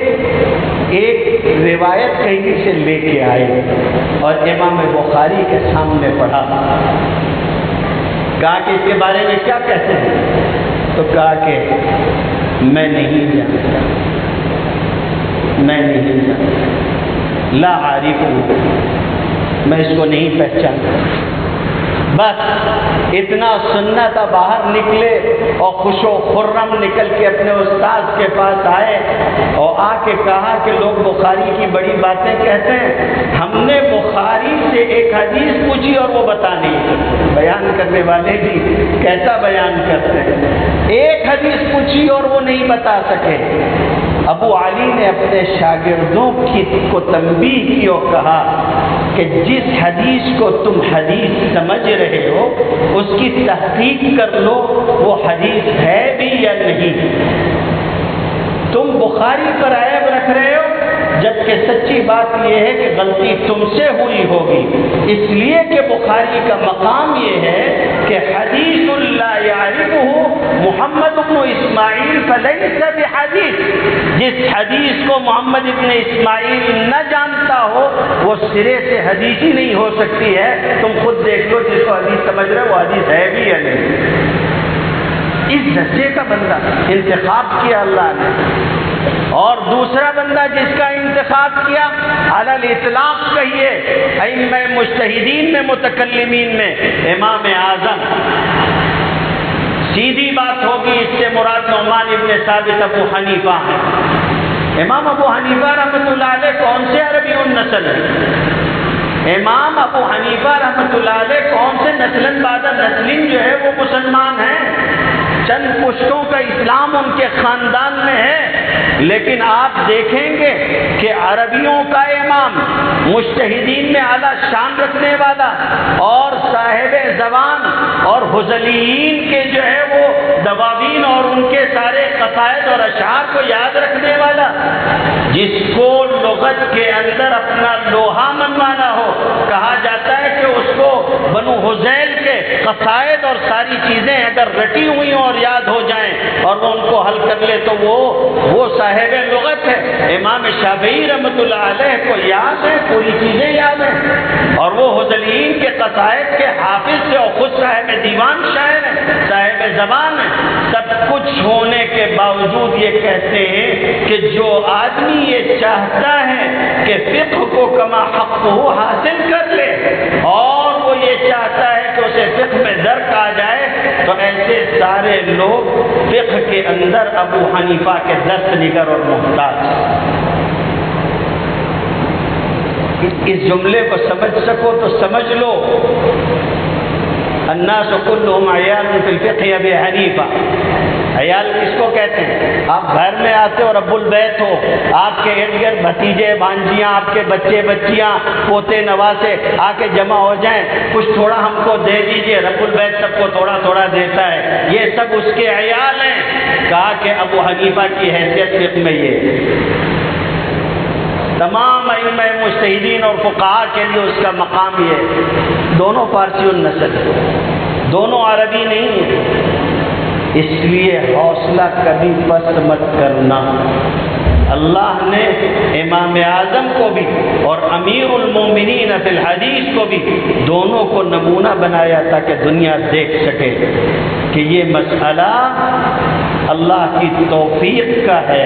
ایک روایت کہیں سے لے کے آئے اور امام بخاری کے سامنے پڑھا۔ کہا کہ اس کے بارے میں کیا کہتے ہیں؟ تو کہا کہ میں نہیں جانتا، لا عارف ہوں، میں اس کو نہیں پہچانتا۔ بس اتنا سننا تھا، باہر نکلے اور خوش و خرم نکل کے اپنے استاد کے پاس آئے اور آ کے کہا کہ لوگ بخاری کی بڑی باتیں کہتے ہیں، ہم نے بخاری سے ایک حدیث پوچھی اور وہ بتا نہیں سکتے۔ بیان کرنے والے بھی کیسا بیان کرتے ہیں، ایک حدیث پوچھی اور وہ نہیں بتا سکے۔ ابو علی نے اپنے شاگردوں کو تنبیہ کی اور کہا کہ جس حدیث کو تم حدیث سمجھ رہے ہو اس کی تحقیق کر لو، وہ حدیث ہے بھی یا نہیں۔ تم بخاری پر عیب رکھ رہے ہو جبکہ سچی بات یہ ہے کہ غلطی تم سے ہوئی ہوگی، اس لیے کہ بخاری کا مقام یہ ہے کہ حدیث لا یعرفہ محمد بن اسماعیل فلیس بحدیث، جس حدیث کو محمد ابن اسماعیل نہ جانتا ہو وہ سرے سے حدیث ہی نہیں ہو سکتی ہے۔ تم خود دیکھ لو، جس کو حدیث سمجھ رہے وہ حدیث ہے بھی یا نہیں۔ اس درجے کا بندہ انتخاب کیا اللہ نے، اور دوسرا بندہ جس کا انتخاب کیا علی الاطلاق کہیے ائمہ مجتہدین میں متکلمین میں امام اعظم، سیدھی بات ہوگی اس سے مراد نعمان ابن ثابت ابو حنیفہ ہے۔ امام ابو حنیفہ رحمۃ اللہ علیہ کون سے عربی النسل ہے؟ امام ابو حنیفہ رحمۃ اللہ علیہ کون سے نسلن بعد نسلین جو ہے وہ مسلمان ہیں، چند پشتوں کا اسلام ان کے خاندان میں ہے، لیکن آپ دیکھیں گے کہ عربیوں کا امام، مجتہدین میں اعلیٰ شان رکھنے والا اور صاحب زبان اور حضلیین کے جو ہے وہ دواوین اور ان کے سارے قصائد اور اشعار کو یاد رکھنے والا، جس کو لغت کے اندر اپنا لوہا منوانا ہو، کہا جاتا ہے کہ اس کو بنو حذیل کے قصائد اور ساری چیزیں اگر رٹی ہوئی ہوں اور یاد ہو جائیں اور وہ ان کو حل کر لے تو وہ صاحب لغت ہے۔ امام شافعی رحمۃ اللہ علیہ کو یاد ہے، پوری چیزیں یاد ہیں، اور وہ حضلیین کے قصائد کے حافظ سے اور خود صاحب دیوان شاعر ہیں، صاحب زبان ہیں۔ سب کچھ ہونے کے باوجود یہ کہتے ہیں کہ جو آدمی یہ چاہتا ہے کہ فقہ کو کما حق ہو حاصل کر لے اور وہ یہ چاہتا ہے کہ اسے فقہ میں درک آ جائے، تو ایسے سارے لوگ فقہ کے اندر ابو حنیفہ کے دست نگر اور محتاج۔ اس جملے کو سمجھ سکو تو سمجھ لو، الناس كلهم عيال في الفقه ابي حنیفہ۔ عیال کس کو کہتے ہیں؟ آپ گھر میں آتے ہو، رب البیت ہو، آپ کے ارد گرد بھتیجے بھانجیاں، آپ کے بچے بچیاں، پوتے نواسے آ کے جمع ہو جائیں، کچھ تھوڑا ہم کو دے دیجئے، رب البیت سب کو تھوڑا تھوڑا دیتا ہے، یہ سب اس کے عیال ہیں۔ کہا کہ ابو حنیفہ کی حیثیت فقہ میں یہ، تمام ائمہ مجتہدین اور فقہاء کے لیے اس کا مقام یہ، دونوں فارسی النسل، دونوں عربی نہیں ہیں، اس لیے حوصلہ کبھی پست مت کرنا۔ اللہ نے امام اعظم کو بھی اور امیر المومنین فی الحدیث کو بھی دونوں کو نمونہ بنایا تاکہ دنیا دیکھ سکے کہ یہ مسئلہ اللہ کی توفیق کا ہے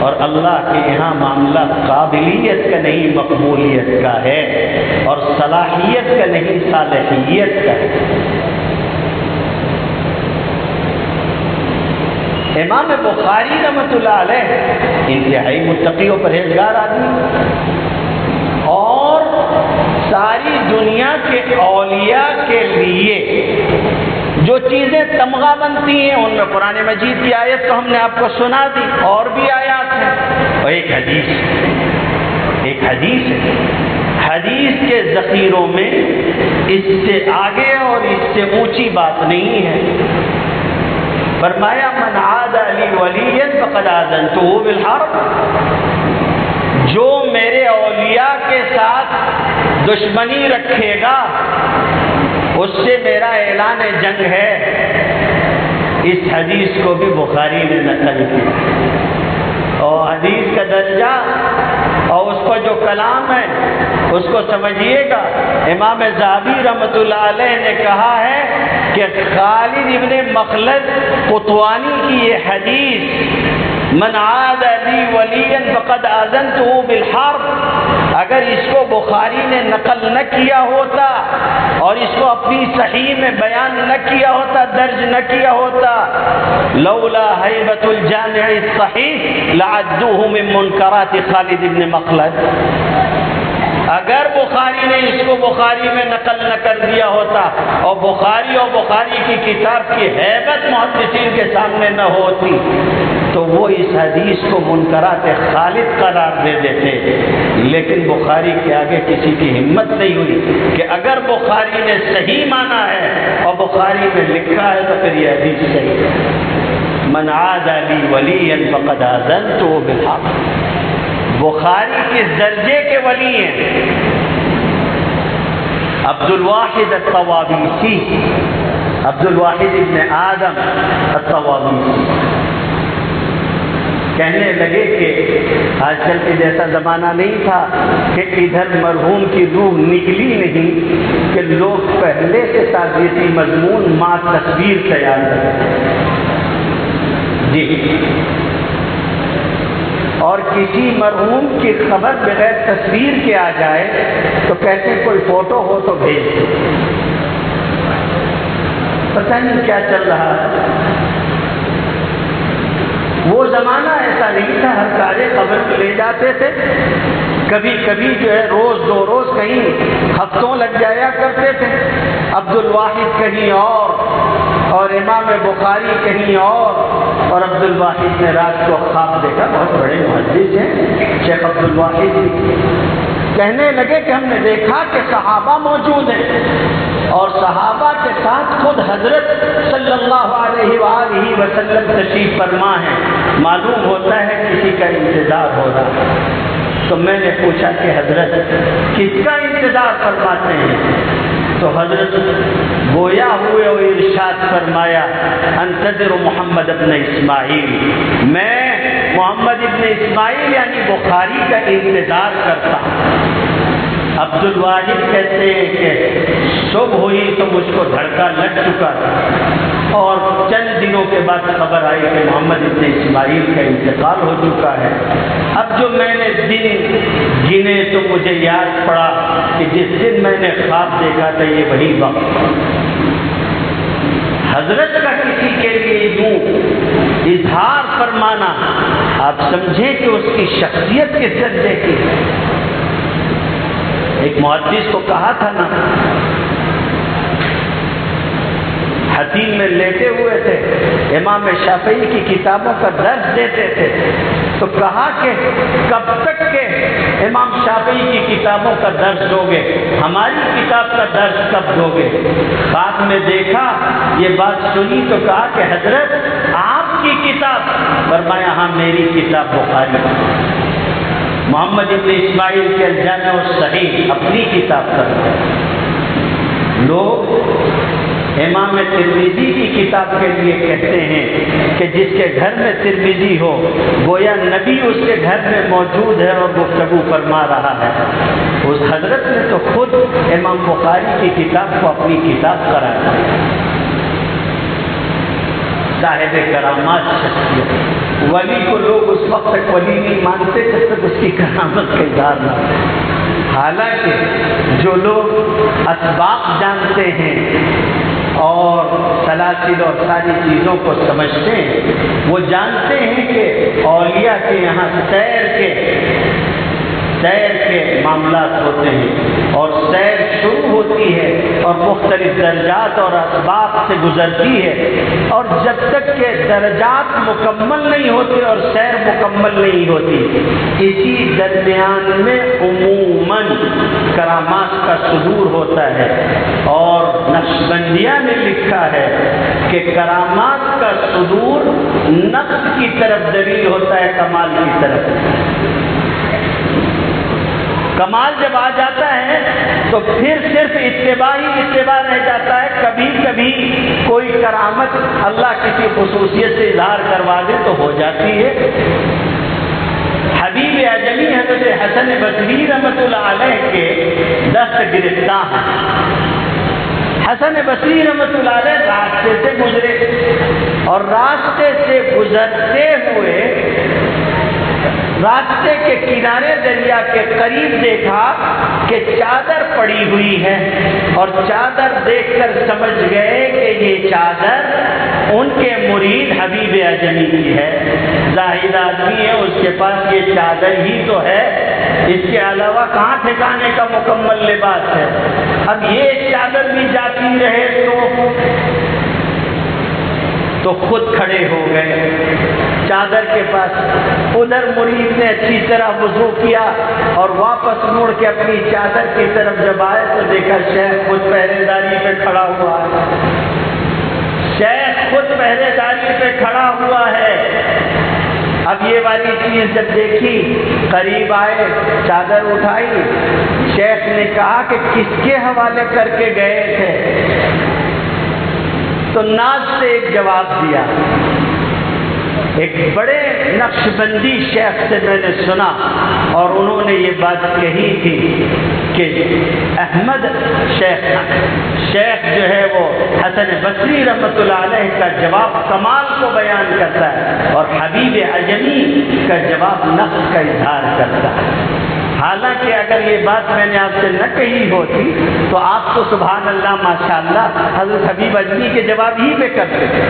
اور اللہ کے یہاں معاملہ قابلیت کا نہیں مقبولیت کا ہے، اور صلاحیت کا نہیں صالحیت کا ہے۔ امام بخاری رحمۃ اللہ علیہ انتہائی متقی و پرہیزگار آدمی، اور ساری دنیا کے اولیاء کے لیے جو چیزیں تمغہ بنتی ہیں ان میں قرآن مجید کی آیت تو ہم نے آپ کو سنا دی، اور بھی آیات ہیں، اور ایک حدیث ہے۔ حدیث کے ذخیروں میں اس سے آگے اور اس سے اونچی بات نہیں ہے۔ فرمایا من عاد لی ولیا فقد آذنتہ بالحرب، جو میرے اولیاء کے ساتھ دشمنی رکھے گا اس سے میرا اعلان جنگ ہے۔ اس حدیث کو بھی بخاری نے نقل کیا، اور حدیث کا درجہ اور اس پر جو کلام ہے اس کو سمجھیے گا۔ امام ذہبی رحمۃ اللہ علیہ نے کہا ہے کہ خالد ابن مخلد قطوانی کی یہ حدیث من عاد لی ولیا فقد آذنتہ بالحرب، اگر اس کو بخاری نے نقل نہ کیا ہوتا اور اس کو اپنی صحیح میں بیان نہ کیا ہوتا، درج نہ کیا ہوتا، لولا ہیبۃ الجامع الصحیح لعدوہ من منکرات خالد ابن مخلد، اگر بخاری نے اس کو بخاری میں نقل نہ کر دیا ہوتا اور بخاری کی کتاب کی ہیبت محدثین کے سامنے نہ ہوتی تو وہ اس حدیث کو منکرات خالد قرار دے دیتے، لیکن بخاری کے آگے کسی کی ہمت نہیں ہوئی کہ اگر بخاری نے صحیح مانا ہے اور بخاری میں لکھا ہے تو پھر یہ حدیث صحیح ہے۔ من عاد لی ولیا فقد آذنتہ بالحق، بخاری کس درجے کے ولی ہیں؟ عبد الواحد الطوابیسی، عبد الواحد ابن آدم الطوابیسی کہنے لگے کہ آج کل کے جیسا زمانہ نہیں تھا کہ ادھر مرحوم کی روح نکلی نہیں کہ لوگ پہلے سے تعزیتی مضمون مع تصویر تیار کرتے جی، اور کسی مرحوم کی خبر بغیر تصویر کے آ جائے تو کہتے کوئی فوٹو ہو تو بھیج دو، پتہ نہیں کیا چل رہا ہے۔ وہ زمانہ ایسا نہیں تھا، ہر تازے خبر کو لے جاتے تھے، کبھی کبھی جو ہے روز دو روز کہیں ہفتوں لگ جایا کرتے تھے۔ عبد الواحد کہیں اور امام بخاری کہیں اور عبد الواحد نے رات کو خواب دیکھا، بہت بڑے محدث ہیں شیخ عبد الواحد، کہنے لگے کہ ہم نے دیکھا کہ صحابہ موجود ہیں اور صحابہ کے ساتھ خود حضرت صلی اللہ علیہ وآلہ وسلم تشریف فرما ہے، معلوم ہوتا ہے کسی کا انتظار ہو رہا ہے۔ تو میں نے پوچھا کہ حضرت کس کا انتظار فرماتے ہیں؟ تو حضرت گویا ہوئے اور ارشاد فرمایا انتظر محمد ابن اسماعیل، میں محمد ابن اسماعیل یعنی بخاری کا انتظار کرتا ہوں۔ عبد الواحد کہتے ہیں کہ صبح ہوئی تو مجھ کو دھڑکا لگ چکا تھا اور چند دنوں کے بعد خبر آئی کہ محمد ابن اسماعیل کا انتقال ہو چکا ہے۔ اب جو میں نے دن گنے تو مجھے یاد پڑا کہ جس دن میں نے خواب دیکھا تھا یہ وہی وقت۔ حضرت کا کسی کے لیے یوں اظہار فرمانا، آپ سمجھیں کہ اس کی شخصیت کس درجے کی ہے۔ ایک محدث کو کہا تھا نا، حتیم میں لیٹے ہوئے تھے، امام شافعی کی کتابوں کا درس دیتے تھے، تو کہا کہ کب تک کے امام شافعی کی کتابوں کا درس دو گے، ہماری کتاب کا درس کب دو گے؟ بعد میں دیکھا یہ بات سنی تو کہا کہ حضرت آپ کی کتاب، فرمایا ہاں میری کتاب بخاری، محمد ابن اسماعیل کے الجامع الصحیح اپنی کتاب کرتے ہیں۔ لوگ امام ترمذی کی کتاب کے لیے کہتے ہیں کہ جس کے گھر میں ترمذی ہو گویا نبی اس کے گھر میں موجود ہے اور گفتگو فرما رہا ہے۔ اس حضرت نے تو خود امام بخاری کی کتاب کو اپنی کتاب قرار دیا۔ صاحب کرامات شخصیت، ولی کو لوگ اس وقت تک ولی نہیں مانتے جب تک اس کی کرامت کا اظہار نہ ہو۔ حالانکہ جو لوگ اسباق جانتے ہیں اور سلاسل اور ساری چیزوں کو سمجھتے ہیں وہ جانتے ہیں کہ اولیاء کے یہاں سیر کے معاملات ہوتے ہیں، اور سیر شروع ہوتی ہے اور مختلف درجات اور اسباب سے گزرتی ہے، اور جب تک کہ درجات مکمل نہیں ہوتے اور سیر مکمل نہیں ہوتی، اسی درمیان میں عموماً کرامات کا صدور ہوتا ہے۔ اور نقشبندیہ نے لکھا ہے کہ کرامات کا صدور نقص کی طرف دلیل ہوتا ہے کمال کی طرف۔ کمال جب آ جاتا ہے تو پھر صرف اتباع ہی اتباع رہ جاتا ہے۔ کبھی کبھی کوئی کرامت اللہ کسی خصوصیت سے اظہار کروا دے تو ہو جاتی ہے۔ حبیب اعظمی حضرت حسن بصری رحمۃ اللہ علیہ کے دست گرفتار ہیں۔ حسن بصری رحمۃ اللہ علیہ راستے سے گزرے، اور راستے سے گزرتے ہوئے راستے کے کنارے دریا کے قریب دیکھا کہ چادر پڑی ہوئی ہے، اور چادر دیکھ کر سمجھ گئے کہ یہ چادر ان کے مرید حبیب اعظمی کی ہے۔ زاہد آدمی ہے، اس کے پاس یہ چادر ہی تو ہے، اس کے علاوہ کہاں ٹھکانے کا مکمل لباس ہے۔ اب یہ چادر بھی جاتی رہے تو خود کھڑے ہو گئے چادر کے پاس۔ ادھر مرید نے اچھی طرح وضو کیا اور واپس مڑ کے اپنی چادر کی طرف جب آئے تو دیکھا شیخ خود پہرے داری پہ کھڑا ہوا ہے۔ شیخ خود پہرے داری پہ کھڑا ہوا ہے۔ اب یہ والی چیز جب دیکھی، قریب آئے، چادر اٹھائی، شیخ نے کہا کہ کس کے حوالے کر کے گئے تھے؟ تو ناز سے ایک جواب دیا۔ ایک بڑے نقشبندی شیخ سے میں نے سنا، اور انہوں نے یہ بات کہی تھی کہ احمد شیخ جو ہے وہ حسن بصری رحمۃ اللہ علیہ کا جواب کمال کو بیان کرتا ہے، اور حبیب اعظمی کا جواب نقص کا اظہار کرتا ہے۔ حالانکہ اگر یہ بات میں نے آپ سے نہ کہی ہوتی تو آپ تو سبحان اللہ ماشاءاللہ حضرت حبیب اعظمی کے جواب ہی پہ کرتے تھے۔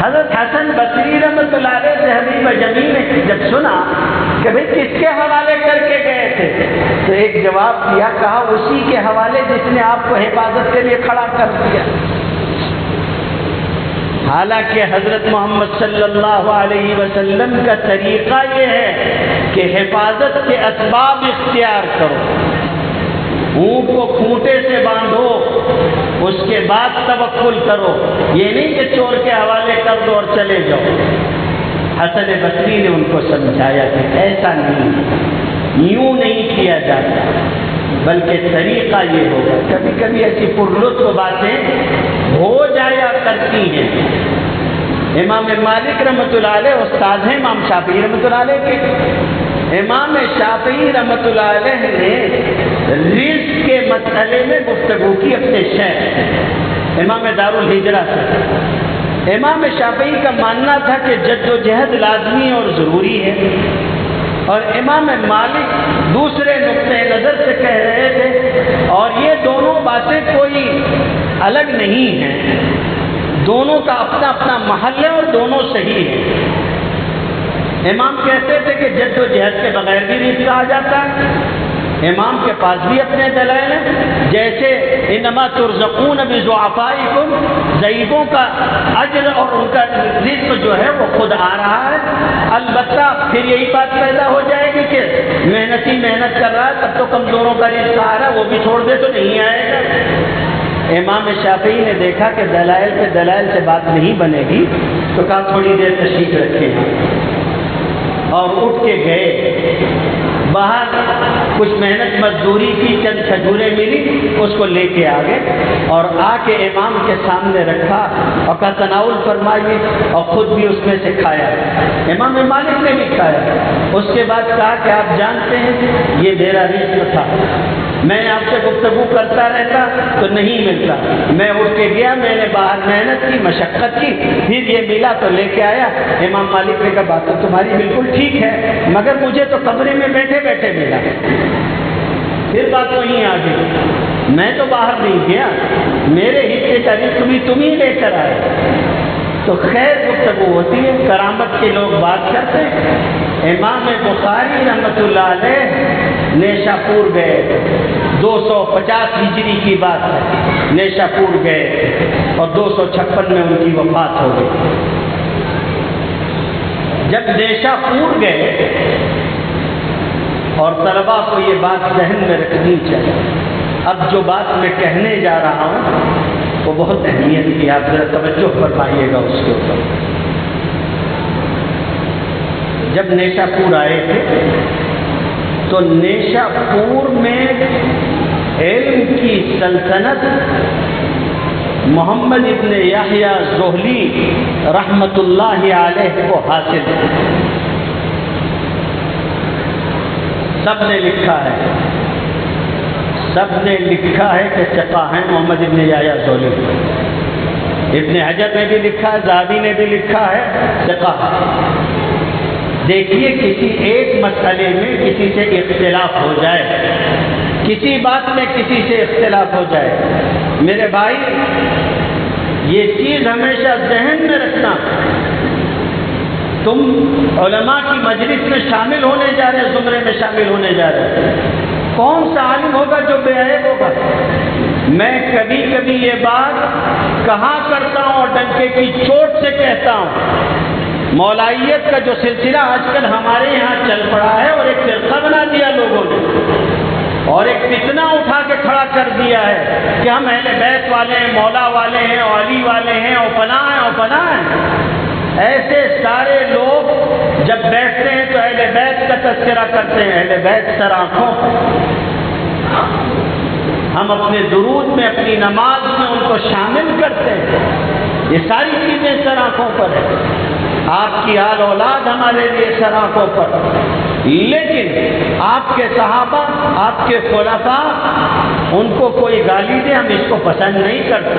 حضرت حسن بصری رحمۃ اللہ علیہ سے حبیب اعظمی نے جب سنا کہ بھئی کس کے حوالے کر کے گئے تھے، تو ایک جواب دیا، کہا اسی کے حوالے جس نے آپ کو حفاظت کے لیے کھڑا کر دیا۔ حالانکہ حضرت محمد صلی اللہ علیہ وسلم کا طریقہ یہ ہے کہ حفاظت کے اسباب اختیار کرو۔ اونٹ کو کھوٹے سے باندھو، اس کے بعد توکل کرو، یہ نہیں کہ چور کے حوالے کر دو اور چلے جاؤ۔ حسن بصری نے ان کو سمجھایا کہ ایسا نہیں، یوں نہیں کیا جاتا، بلکہ طریقہ یہ ہوگا۔ کبھی کبھی ایسی پرلطف باتیں ہو جایا کرتی ہیں۔ امام مالک رحمۃ اللہ علیہ استاد ہیں امام شافعی رحمۃ اللہ علیہ کے۔ امام شافعی رحمۃ اللہ علیہ نے رزق کے مسئلے میں گفتگو کی اپنے شیخ امام دار الہجرہ سے۔ امام شافعی کا ماننا تھا کہ جد و جہد لازمی اور ضروری ہے، اور امام مالک دوسرے نقطۂ نظر سے کہہ رہے تھے، اور یہ دونوں باتیں کوئی الگ نہیں ہیں، دونوں کا اپنا اپنا محل ہے اور دونوں صحیح ہیں۔ امام کہتے تھے کہ جد و جہد کے بغیر بھی رزق آ جاتا ہے۔ امام کے پاس بھی اپنے دلائل ہیں، جیسے انما ترزقون بضعفائکم، ضعیفوں کا اجر اور ان کا رزق جو ہے وہ خود آ رہا ہے۔ البتہ پھر یہی بات پیدا ہو جائے گی کہ محنتی محنت کر رہا ہے تب تو کمزوروں کا رزق آ رہا ہے، وہ بھی چھوڑ دے تو نہیں آئے گا۔ امام شافعی نے دیکھا کہ دلائل پہ دلائل سے بات نہیں بنے گی، تو کہا تھوڑی دیر تشریف رکھے، اور اٹھ کے گئے باہر۔ کچھ محنت مزدوری کی، چند کھجوریں ملی، اس کو لے کے آ گئے اور آ کے امام کے سامنے رکھا اور کہا تناول فرمائیے، اور خود بھی اس میں سے کھایا۔ امام مالک نے بھی کھایا۔ اس کے بعد کہا کہ آپ جانتے ہیں یہ میرا رزق تھا، میں آپ سے گفتگو کرتا رہتا تو نہیں ملتا، میں اٹھ کے گیا، میں نے باہر محنت کی، مشقت کی، پھر یہ ملا تو لے کے آیا۔ امام مالک نے کہا بات تو تمہاری بالکل ٹھیک ہے، مگر مجھے تو کمرے میں بیٹھے بیٹھے ملا۔ پھر بات وہیں آ گئی، میں تو باہر نہیں گیا، میرے حصے کا رزق بھی تم ہی لے کر آئے۔ تو خیر گفتگو ہوتی ہے، کرامت کے لوگ بات کرتے ہیں۔ امام بخاری رحمۃ اللہ علیہ نیشاپور گئے، 250 ہجری کی بات ہے، نیشاپور گئے اور 256 میں ان کی وفات ہو گئی۔ جب نیشاپور گئے، اور طلباء کو یہ بات ذہن میں رکھنی چاہیے، اب جو بات میں کہنے جا رہا ہوں وہ بہت اہمیت کی، آپ ذرا توجہ فرمائیے گا اس کے اوپر۔ جب نیشاپور آئے تھے تو نیشاپور میں علم کی سلطنت محمد ابن یحییٰ زہلی رحمۃ اللہ علیہ کو حاصل ہے۔ سب نے لکھا ہے کہ ثقہ ہیں محمد ابن یحییٰ زہلی۔ ابن حجر نے بھی لکھا ہے، ذہبی نے بھی لکھا ہے ثقہ۔ دیکھیے کسی ایک مسئلے میں کسی سے اختلاف ہو جائے، کسی بات میں کسی سے اختلاف ہو جائے، میرے بھائی یہ چیز ہمیشہ ذہن میں رکھنا، تم علماء کی مجلس میں شامل ہونے جا رہے، زمرے میں شامل ہونے جا رہے، کون سا عالم ہوگا جو بے عیب ہوگا؟ میں کبھی کبھی یہ بات کہا کرتا ہوں اور ڈنکے کی چوٹ سے کہتا ہوں، مولائیت کا جو سلسلہ آج کل ہمارے یہاں چل پڑا ہے اور ایک فرقہ بنا دیا لوگوں نے، اور ایک فتنہ اٹھا کے کھڑا کر دیا ہے کہ ہم اہل بیت والے ہیں، مولا والے ہیں، علی والے ہیں، اور فلاں ہیں اور فلاں ہیں۔ ایسے سارے لوگ جب بیٹھتے ہیں تو اہل بیت کا تذکرہ کرتے ہیں، اہل بیت سر آنکھوں پر، ہم اپنے درود میں اپنی نماز میں ان کو شامل کرتے ہیں، یہ ساری چیزیں سر آنکھوں پر ہیں۔ آپ کی آل اولاد ہمارے لیے سر آنکھوں پر، لیکن آپ کے صحابہ، آپ کے خلفاء، ان کو کوئی گالی دے ہم اس کو پسند نہیں کرتے۔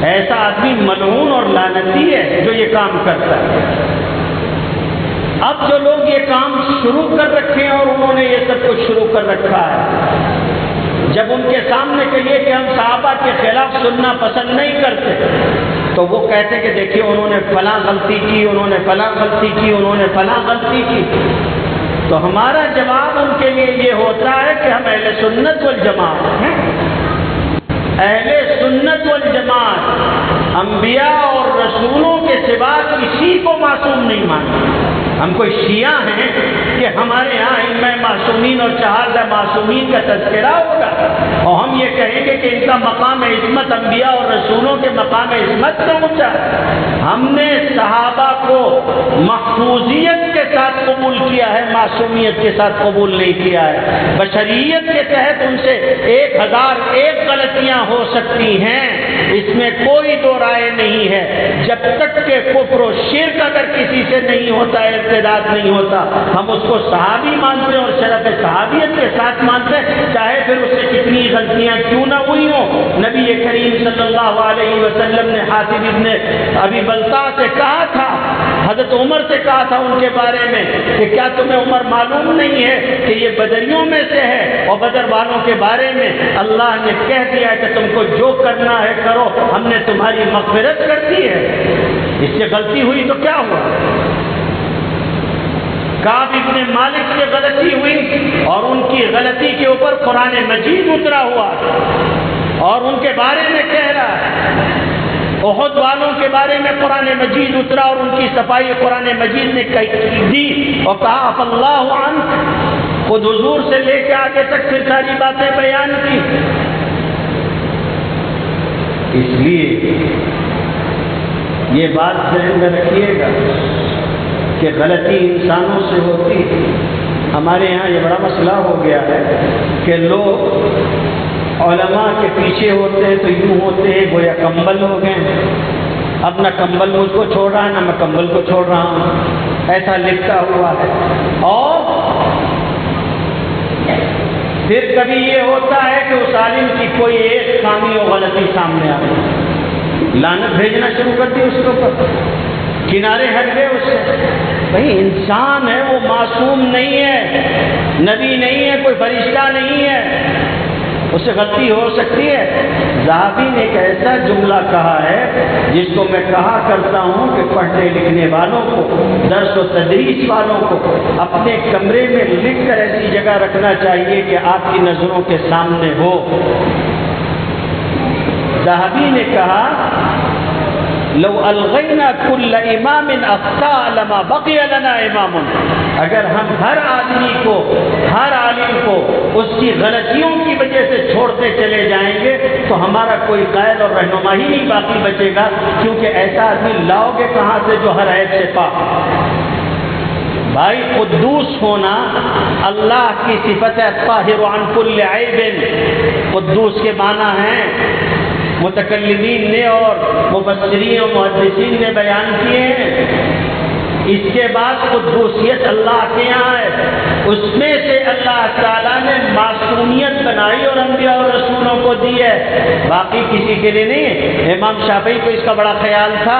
ایسا آدمی ملعون اور لعنتی ہے جو یہ کام کرتا ہے۔ اب جو لوگ یہ کام شروع کر رکھے ہیں اور انہوں نے یہ سب کچھ شروع کر رکھا ہے، جب ان کے سامنے کہیے کہ ہم صحابہ کے خلاف سننا پسند نہیں کرتے، تو وہ کہتے کہ دیکھیے انہوں نے فلاں غلطی کی، انہوں نے فلاں غلطی کی، انہوں نے فلاں غلطی کی، تو ہمارا جواب ان کے لیے یہ ہوتا ہے کہ ہم اہل سنت والجماعت ہیں۔ اہل سنت والجماعت انبیاء اور رسولوں کے سوا کسی کو معصوم نہیں مانتے۔ ہم کوئی شیعہ ہیں کہ ہمارے یہاں ائمہ معصومین اور 4 معصومین کا تذکرہ ہوگا اور ہم یہ کہیں گے کہ ان کا مقام عصمت انبیاء اور رسولوں کے مقام عصمت سے اونچا ہے۔ ہم نے صحابہ کو محفوظیت کے ساتھ قبول کیا ہے، معصومیت کے ساتھ قبول نہیں کیا ہے۔ بشریت کے تحت ان سے 1001 غلطیاں ہو سکتی ہیں، اس میں کوئی دو رائے نہیں ہے، جب تک کہ کفر و شرک اگر کسی سے نہیں ہوتا ہے، ارتداد نہیں ہوتا، ہم اس کو صحابی مانتے ہیں اور شرف صحابیت کے ساتھ مانتے ہیں، چاہے پھر اس سے کتنی غلطیاں کیوں نہ ہوئی ہوں۔ نبی کریم صلی اللہ علیہ وسلم نے حاتب ابن ابی بلتع سے کہا تھا، حضرت عمر سے کہا تھا ان کے بارے میں کہ کیا تمہیں عمر معلوم نہیں ہے کہ یہ بدریوں میں سے ہے، اور بدر والوں کے بارے میں اللہ نے کہہ دیا ہے کہ تم کو جو کرنا ہے کرو، ہم نے تمہاری مغفرت کر دی ہے۔ اس سے غلطی ہوئی تو کیا ہوا؟ کعب ابن مالک سے غلطی ہوئی اور ان کی غلطی کے اوپر قرآن مجید اترا ہوا اور ان کے بارے میں کہہ رہا ہے۔ احد والوں کے بارے میں قرآن مجید اترا اور ان کی صفائی قرآن مجید نے دی اور کہا اف اللہ عنہ، خود حضور سے لے کے آگے تک پھر ساری باتیں بیان کی۔ اس لیے یہ بات ذہن میں رکھیے گا کہ غلطی انسانوں سے ہوتی ہے۔ ہمارے یہاں یہ بڑا مسئلہ ہو گیا ہے کہ لوگ علماء کے پیچھے ہوتے ہیں تو یوں ہوتے ہیں گویا کمبل ہو گئے، اب نہ کمبل مجھ کو چھوڑ رہا ہے نہ میں کمبل کو چھوڑ رہا ہوں، ایسا لکھا ہوا ہے۔ اور پھر کبھی یہ ہوتا ہے کہ اس عالم کی کوئی ایک خامی اور غلطی سامنے آ گئی، لعنت بھیجنا شروع کر دی اس کے اوپر، کنارے ہٹ گئے اس سے۔ بھائی انسان ہے، وہ معصوم نہیں ہے، نبی نہیں ہے، کوئی فرشتہ نہیں ہے، اس سے غلطی ہو سکتی ہے؟ ذہبی نے ایک ایسا جملہ کہا ہے جس کو میں کہا کرتا ہوں کہ پڑھنے لکھنے والوں کو، درس و تدریس والوں کو اپنے کمرے میں لکھ کر ایسی جگہ رکھنا چاہیے کہ آپ کی نظروں کے سامنے ہو۔ ذہبی نے کہا لو الغینا کل امام اخطاء لما بقی لنا امام، اگر ہم ہر آدمی کو، ہر عالم کو اس کی غلطیوں کی وجہ سے چھوڑتے چلے جائیں گے تو ہمارا کوئی قائد اور رہنما ہی نہیں باقی بچے گا، کیونکہ ایسا آدمی لاؤ گے کہاں سے جو ہر عیب سے پاک۔ بھائی قدوس ہونا اللہ کی صفت ہے، طاہر عن کل عیب۔ قدوس کے معنی ہیں متکلمین نے اور مفسرین و محدثین نے بیان کیے ہیں۔ اس کے بعد قدوسیت اللہ کے یہاں ہے، اس میں سے اللہ تعالیٰ نے معصومیت بنائی اور انبیاء اور رسولوں کو دی ہے، باقی کسی کے لیے نہیں ہے۔ امام شافعی کو اس کا بڑا خیال تھا،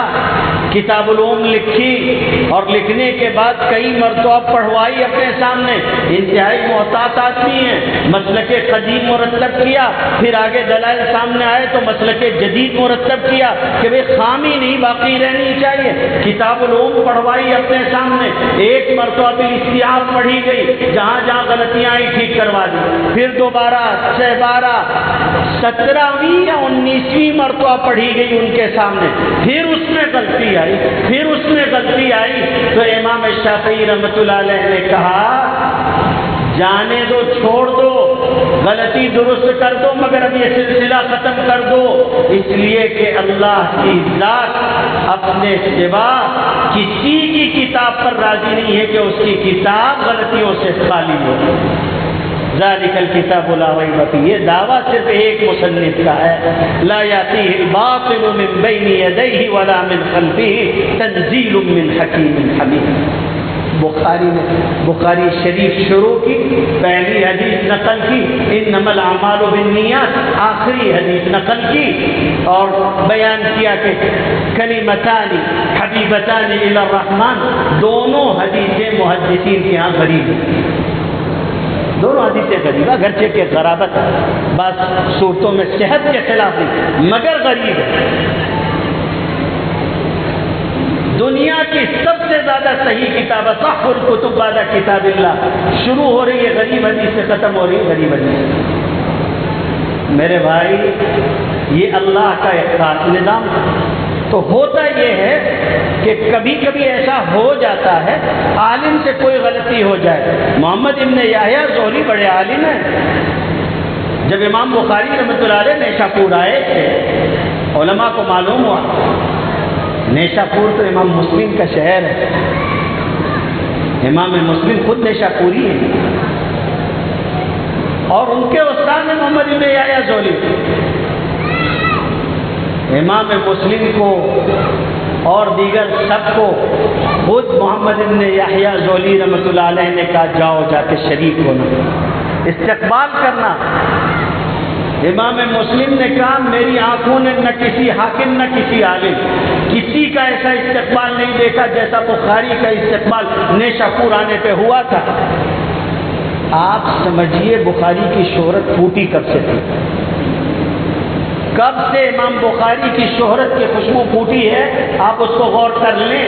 کتاب العلوم لکھی اور لکھنے کے بعد کئی مرتبہ پڑھوائی اپنے سامنے، انتہائی محتاط آدمی ہیں، مسلک قدیم مرتب کیا، پھر آگے دلائل سامنے آئے تو مسلک جدید مرتب کیا کہ بھئی خامی نہیں باقی رہنی چاہیے۔ کتاب العلوم پڑھوائی اپنے سامنے، ایک مرتبہ بھی استیاب پڑھی گئی، جہاں جہاں غلطیاں آئی ٹھیک کروا دی، پھر دوبارہ 17ویں یا 19ویں مرتبہ پڑھی گئی ان کے سامنے، پھر اس میں غلطی آئی، پھر اس میں غلطی آئی تو امام شافعی رحمۃ اللہ علیہ نے کہا جانے دو، چھوڑ دو، غلطی درست کر دو، مگر اب یہ سلسلہ ختم کر دو، اس لیے کہ اللہ کی ذات اپنے سوا کسی کی کتاب پر راضی نہیں ہے کہ اس کی کتاب غلطیوں سے خالی ہو۔ ذالک الکتاب لا ریب فیہ، یہ دعویٰ صرف ایک مصنف کا ہے، لا یأتیہ الباطل من بین یدیہ ولا من خلفہ تنزیل من حکیم حمید۔ بخاری شریف شروع کی، پہلی حدیث نقل کی انما الاعمال بالنیات، آخری حدیث نقل کی اور بیان کیا کہ کلمتان حبیبتان الی الرحمن، دونوں حدیثیں محدثین کے ہاں غریب ہیں، دونوں حدیثیں غریب، اگرچہ کہ غرابت بعض صورتوں میں صحت کے خلاف نہیں مگر غریب ہے۔ دنیا کی سب سے زیادہ صحیح کتاب صح الکتب بعد کتاب اللہ شروع ہو رہی ہے غریب حدیث سے، ختم ہو رہی ہے غریب حدیث سے۔ میرے بھائی یہ اللہ کا ایک خاص نظام، تو ہوتا یہ ہے کہ کبھی کبھی ایسا ہو جاتا ہے عالم سے کوئی غلطی ہو جائے۔ محمد ابن یحییٰ زہری بڑے عالم ہیں، جب امام بخاری رحمۃ اللہ علیہ نیشاپور آئے تھے، علماء کو معلوم ہوا نیشاپور تو امام مسلم کا شہر ہے، امام مسلم خود نیشاپوری ہے، اور ان کے استاد محمد ابن یحییٰ زہری، امام مسلم کو اور دیگر سب کو خود محمد ابن یحییٰ زہری رحمۃ اللہ علیہ نے کہا جاؤ جا کے شریک ہونا، استقبال کرنا۔ امام مسلم نے کہا میری آنکھوں نے نہ کسی حاکم نہ کسی عالم کسی کا ایسا استقبال نہیں دیکھا جیسا بخاری کا استقبال نیشاپور آنے پہ ہوا تھا۔ آپ سمجھیے بخاری کی شہرت پھوٹی کب سے تھی، کب سے امام بخاری کی شہرت کی خوشبو پھوٹی ہے، آپ اس کو غور کر لیں۔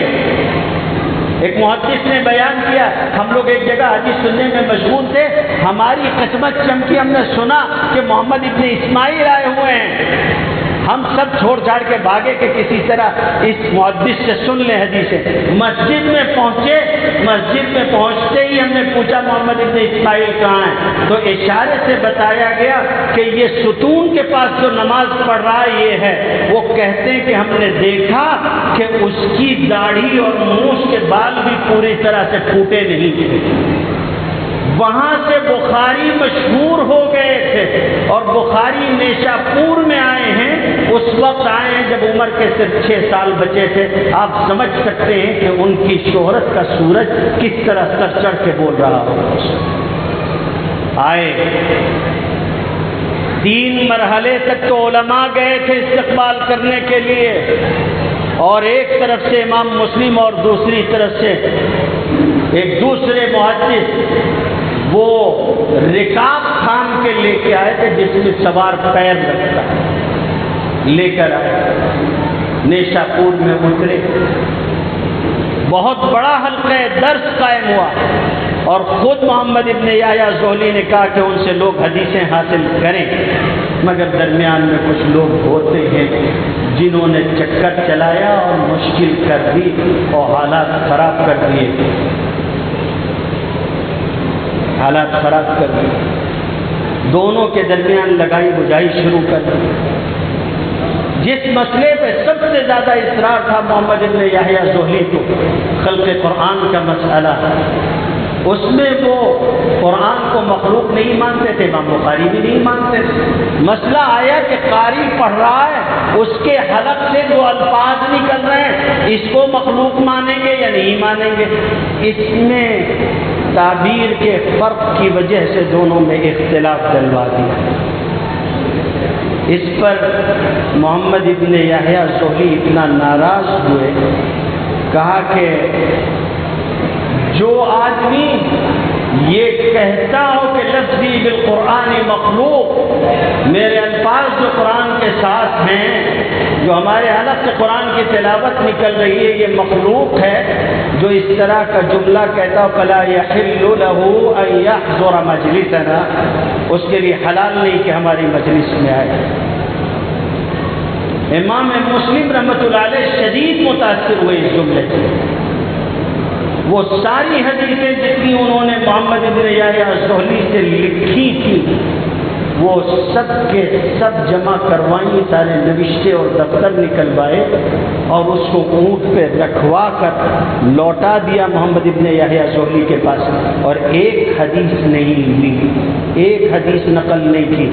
ایک محدث نے بیان کیا، ہم لوگ ایک جگہ حدیث سننے میں مشغول تھے، ہماری قسمت چمکی، ہم نے سنا کہ محمد ابن اسماعیل آئے ہوئے ہیں، ہم سب چھوڑ چھاڑ کے بھاگے کہ کسی طرح اس محدث سے سن لیں حدیثیں۔ مسجد میں پہنچے، مسجد میں پہنچتے ہی ہم نے پوچھا محمد ابن اسماعیل کہاں ہیں، تو اشارے سے بتایا گیا کہ یہ ستون کے پاس جو نماز پڑھ رہا ہے یہ ہے۔ وہ کہتے ہیں کہ ہم نے دیکھا کہ اس کی داڑھی اور مونچھ کے بال بھی پوری طرح سے پھوٹے نہیں تھے۔ وہاں سے بخاری مشہور ہو گئے تھے، اور بخاری نیشاپور میں آئے ہیں، اس وقت آئے ہیں جب عمر کے صرف 6 سال بچے تھے۔ آپ سمجھ سکتے ہیں کہ ان کی شہرت کا سورج کس طرح سر چڑھ کے بول رہا ہو۔ آئے 3 مرحلے تک تو علماء گئے تھے استقبال کرنے کے لیے، اور ایک طرف سے امام مسلم اور دوسری طرف سے ایک دوسرے محدث وہ رکاب تھام کے لے کے آئے تھے جس میں سوار پیر لگتا ہے، لے کر آئے، نیشا پور میں اترے، بہت بڑا حلقہ درس قائم ہوا، اور خود محمد ابن یحییٰ زہلی نے کہا کہ ان سے لوگ حدیثیں حاصل کریں، مگر درمیان میں کچھ لوگ ہوتے ہیں جنہوں نے چکر چلایا اور مشکل کر دی اور حالات خراب کر دیے، حالات خراب کر دیے، دونوں کے درمیان لگائی بجائی شروع کر دی۔ جس مسئلے پہ سب سے زیادہ اصرار تھا محمد ابن یحییٰ زہلی کو، خلق قرآن کا مسئلہ، اس میں وہ قرآن کو مخلوق نہیں مانتے تھے، امام بخاری بھی نہیں مانتے تھے۔ مسئلہ آیا کہ قاری پڑھ رہا ہے، اس کے حلق سے جو الفاظ نکل رہے ہیں، اس کو مخلوق مانیں گے یا نہیں مانیں گے؟ اس میں تعبیر کے فرق کی وجہ سے دونوں میں اختلاف ڈلوا دیا۔ اس پر محمد ابن یحییٰ زہلی اتنا ناراض ہوئے، کہا کہ جو آدمی یہ کہتا ہو کہ لفظی بالقرآن مخلوق، میرے الفاظ جو قرآن کے ساتھ ہیں، جو ہمارے حلق سے قرآن کی تلاوت نکل رہی ہے، یہ مخلوق ہے، جو اس طرح کا جملہ کہتا ہو فَلَا يَحِلُّ لَهُ أَن يَحْضُرَ مَجْلِسَنَا، اس کے لیے حلال نہیں کہ ہماری مجلس میں آئے۔ امام مسلم رحمۃ اللہ علیہ شدید متاثر ہوئے اس جملے سے، وہ ساری حدیثیں جتنی انہوں نے محمد ابن یحییٰ زہلی سے لکھی تھی، وہ سب کے سب جمع کروائیں، سارے نوشتے اور دفتر نکلوائے، اور اس کو اونٹ پہ رکھوا کر لوٹا دیا محمد ابن یحییٰ زہلی کے پاس، اور ایک حدیث نہیں لی، ایک حدیث نقل نہیں کی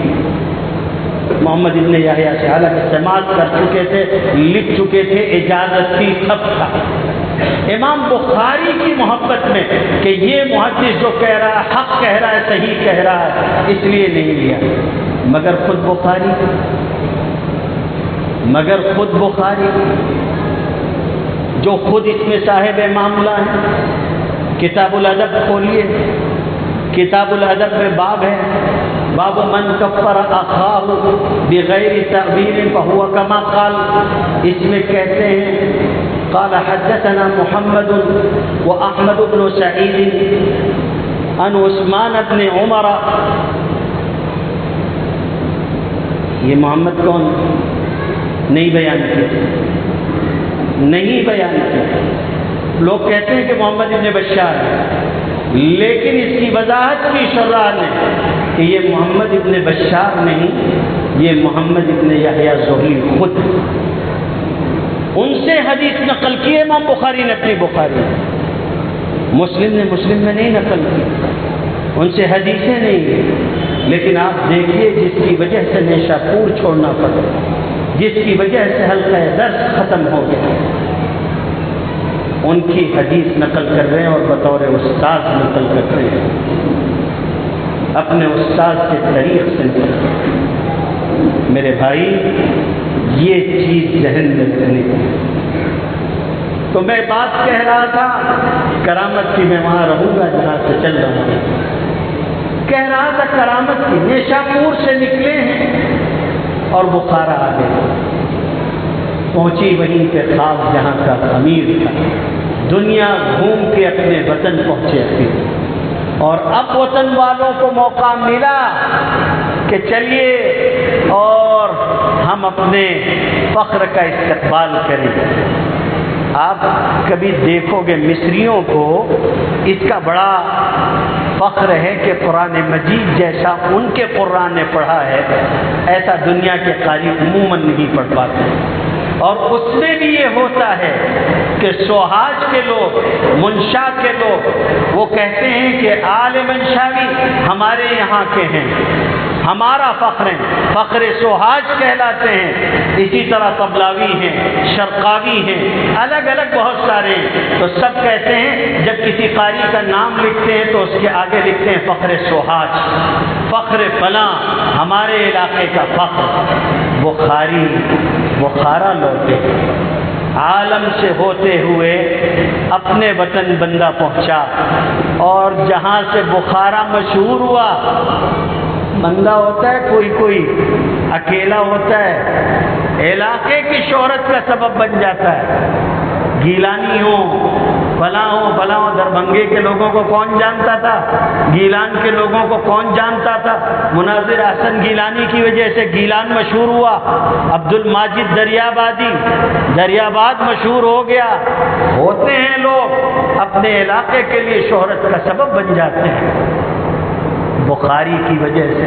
محمد ابن یحییٰ سے، حالانکہ سماعت کر چکے تھے، لکھ چکے تھے، اجازت تھی، سب تھا۔ امام بخاری کی محبت میں کہ یہ محدث جو کہہ رہا ہے حق کہہ رہا ہے، صحیح کہہ رہا ہے، اس لیے نہیں لیا، مگر خود بخاری جو خود اس میں صاحب معاملہ ہے، کتاب الادب کھولیے، کتاب الادب میں باب ہے، باب من کفر اخاہ بغیر تعبیر فہو کما قال، اس میں کہتے ہیں قال حدثنا محمد واحمد بن سعید عن عثمان بن عمر، یہ محمد کون؟ نہیں بیان کیا، لوگ کہتے ہیں کہ محمد ابن بشار ہے، لیکن اس کی وضاحت کی شرح نے کہ یہ محمد ابن بشار نہیں، یہ محمد ابن یحییٰ زہلی خود، ان سے حدیث نقل کی امام بخاری نے اپنی بخاری، مسلم نے مسلم میں نہیں نقل کی، ان سے حدیثیں نہیں، لیکن آپ دیکھیے جس کی وجہ سے نیشا پور چھوڑنا پڑا، جس کی وجہ سے حلقہ درس ختم ہو گیا، ان کی حدیث نقل کر رہے ہیں اور بطور استاد نقل کر رہے ہیں، اپنے استاد کے طریق سے نقل کر رہے ہیں۔ میرے بھائی، یہ چیز ذہن میں رکھنی ہے۔ تو میں بات کہہ رہا تھا کرامت کی، میں وہاں رہوں گا جہاں سے چل رہا ہوں، کہہ رہا تھا کرامت کی، نیشا پور سے نکلے ہیں اور بخارا آ گئے، پہنچی وہیں پہ خواب جہاں کا امیر تھا، دنیا گھوم کے اپنے وطن پہنچے اپنے، اور اب وطن والوں کو موقع ملا کہ چلیے اور ہم اپنے فخر کا استقبال کریں۔ آپ کبھی دیکھو گے مصریوں کو اس کا بڑا فخر ہے کہ قرآن مجید جیسا ان کے قرآن نے پڑھا ہے، ایسا دنیا کے قاری عموماً نہیں پڑھ پاتے، اور اس میں بھی یہ ہوتا ہے کہ سوہاج کے لوگ، منشا کے لوگ، وہ کہتے ہیں کہ آل منشاوی ہمارے یہاں کے ہیں، ہمارا فخر ہے، فخر سوہاج کہلاتے ہیں، اسی طرح طبلاوی ہیں، شرقاوی ہیں، الگ الگ بہت سارے ہیں، تو سب کہتے ہیں جب کسی قاری کا نام لکھتے ہیں تو اس کے آگے لکھتے ہیں فخر سوہاج، فخر فلاں، ہمارے علاقے کا فخر۔ بخاری بخارا لوٹے، عالم سے ہوتے ہوئے اپنے وطن بندہ پہنچا، اور جہاں سے بخارا مشہور ہوا، بندہ ہوتا ہے کوئی اکیلا ہوتا ہے، علاقے کی شہرت کا سبب بن جاتا ہے۔ گیلانی ہو، فلاں ہو، دربھنگے کے لوگوں کو کون جانتا تھا؟ گیلان کے لوگوں کو کون جانتا تھا؟ مناظر حسن گیلانی کی وجہ سے گیلان مشہور ہوا، عبد الماجد دریاباد مشہور ہو گیا۔ ہوتے ہیں لوگ اپنے علاقے کے لیے شہرت کا سبب بن جاتے ہیں۔ بخاری کی وجہ سے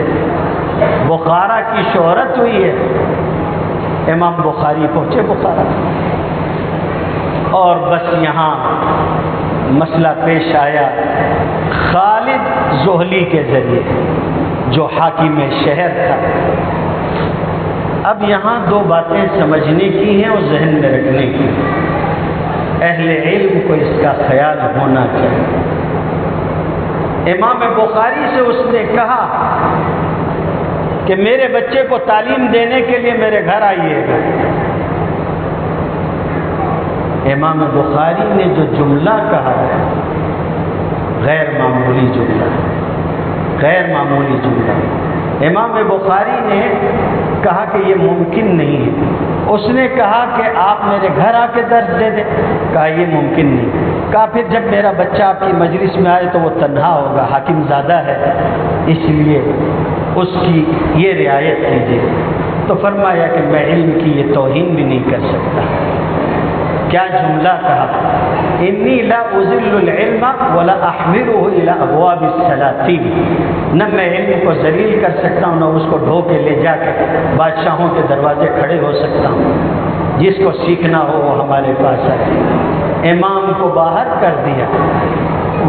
بخارا کی شہرت ہوئی ہے۔ امام بخاری پہنچے بخارا، اور بس یہاں مسئلہ پیش آیا خالد زحلی کے ذریعے، جو حاکم شہر تھا۔ اب یہاں دو باتیں سمجھنے کی ہیں اور ذہن میں رکھنے کی، اہل علم کو اس کا خیال ہونا چاہیے۔ امام بخاری سے اس نے کہا کہ میرے بچے کو تعلیم دینے کے لیے میرے گھر آئیے گا۔ امام بخاری نے جو جملہ کہا ہے غیر معمولی جملہ۔ امام بخاری نے کہا کہ یہ ممکن نہیں ہے۔ اس نے کہا کہ آپ میرے گھر آ کے درس دے دیں، کہا یہ ممکن نہیں۔ کہا پھر جب میرا بچہ آپ کی مجلس میں آئے تو وہ تنہا ہوگا، حاکم زادہ ہے، اس لیے اس کی یہ رعایت کیجیے۔ تو فرمایا کہ میں علم کی یہ توہین بھی نہیں کر سکتا۔ کیا جملہ کہا؟ انی لا اذل العلم ولا احمله الى ابواب السلاطین، نہ میں علم کو ذلیل کر سکتا ہوں، نہ اس کو ڈھو کے لے جا کے بادشاہوں کے دروازے کھڑے ہو سکتا ہوں۔ جس کو سیکھنا ہو وہ ہمارے پاس آئے۔ امام کو باہر کر دیا،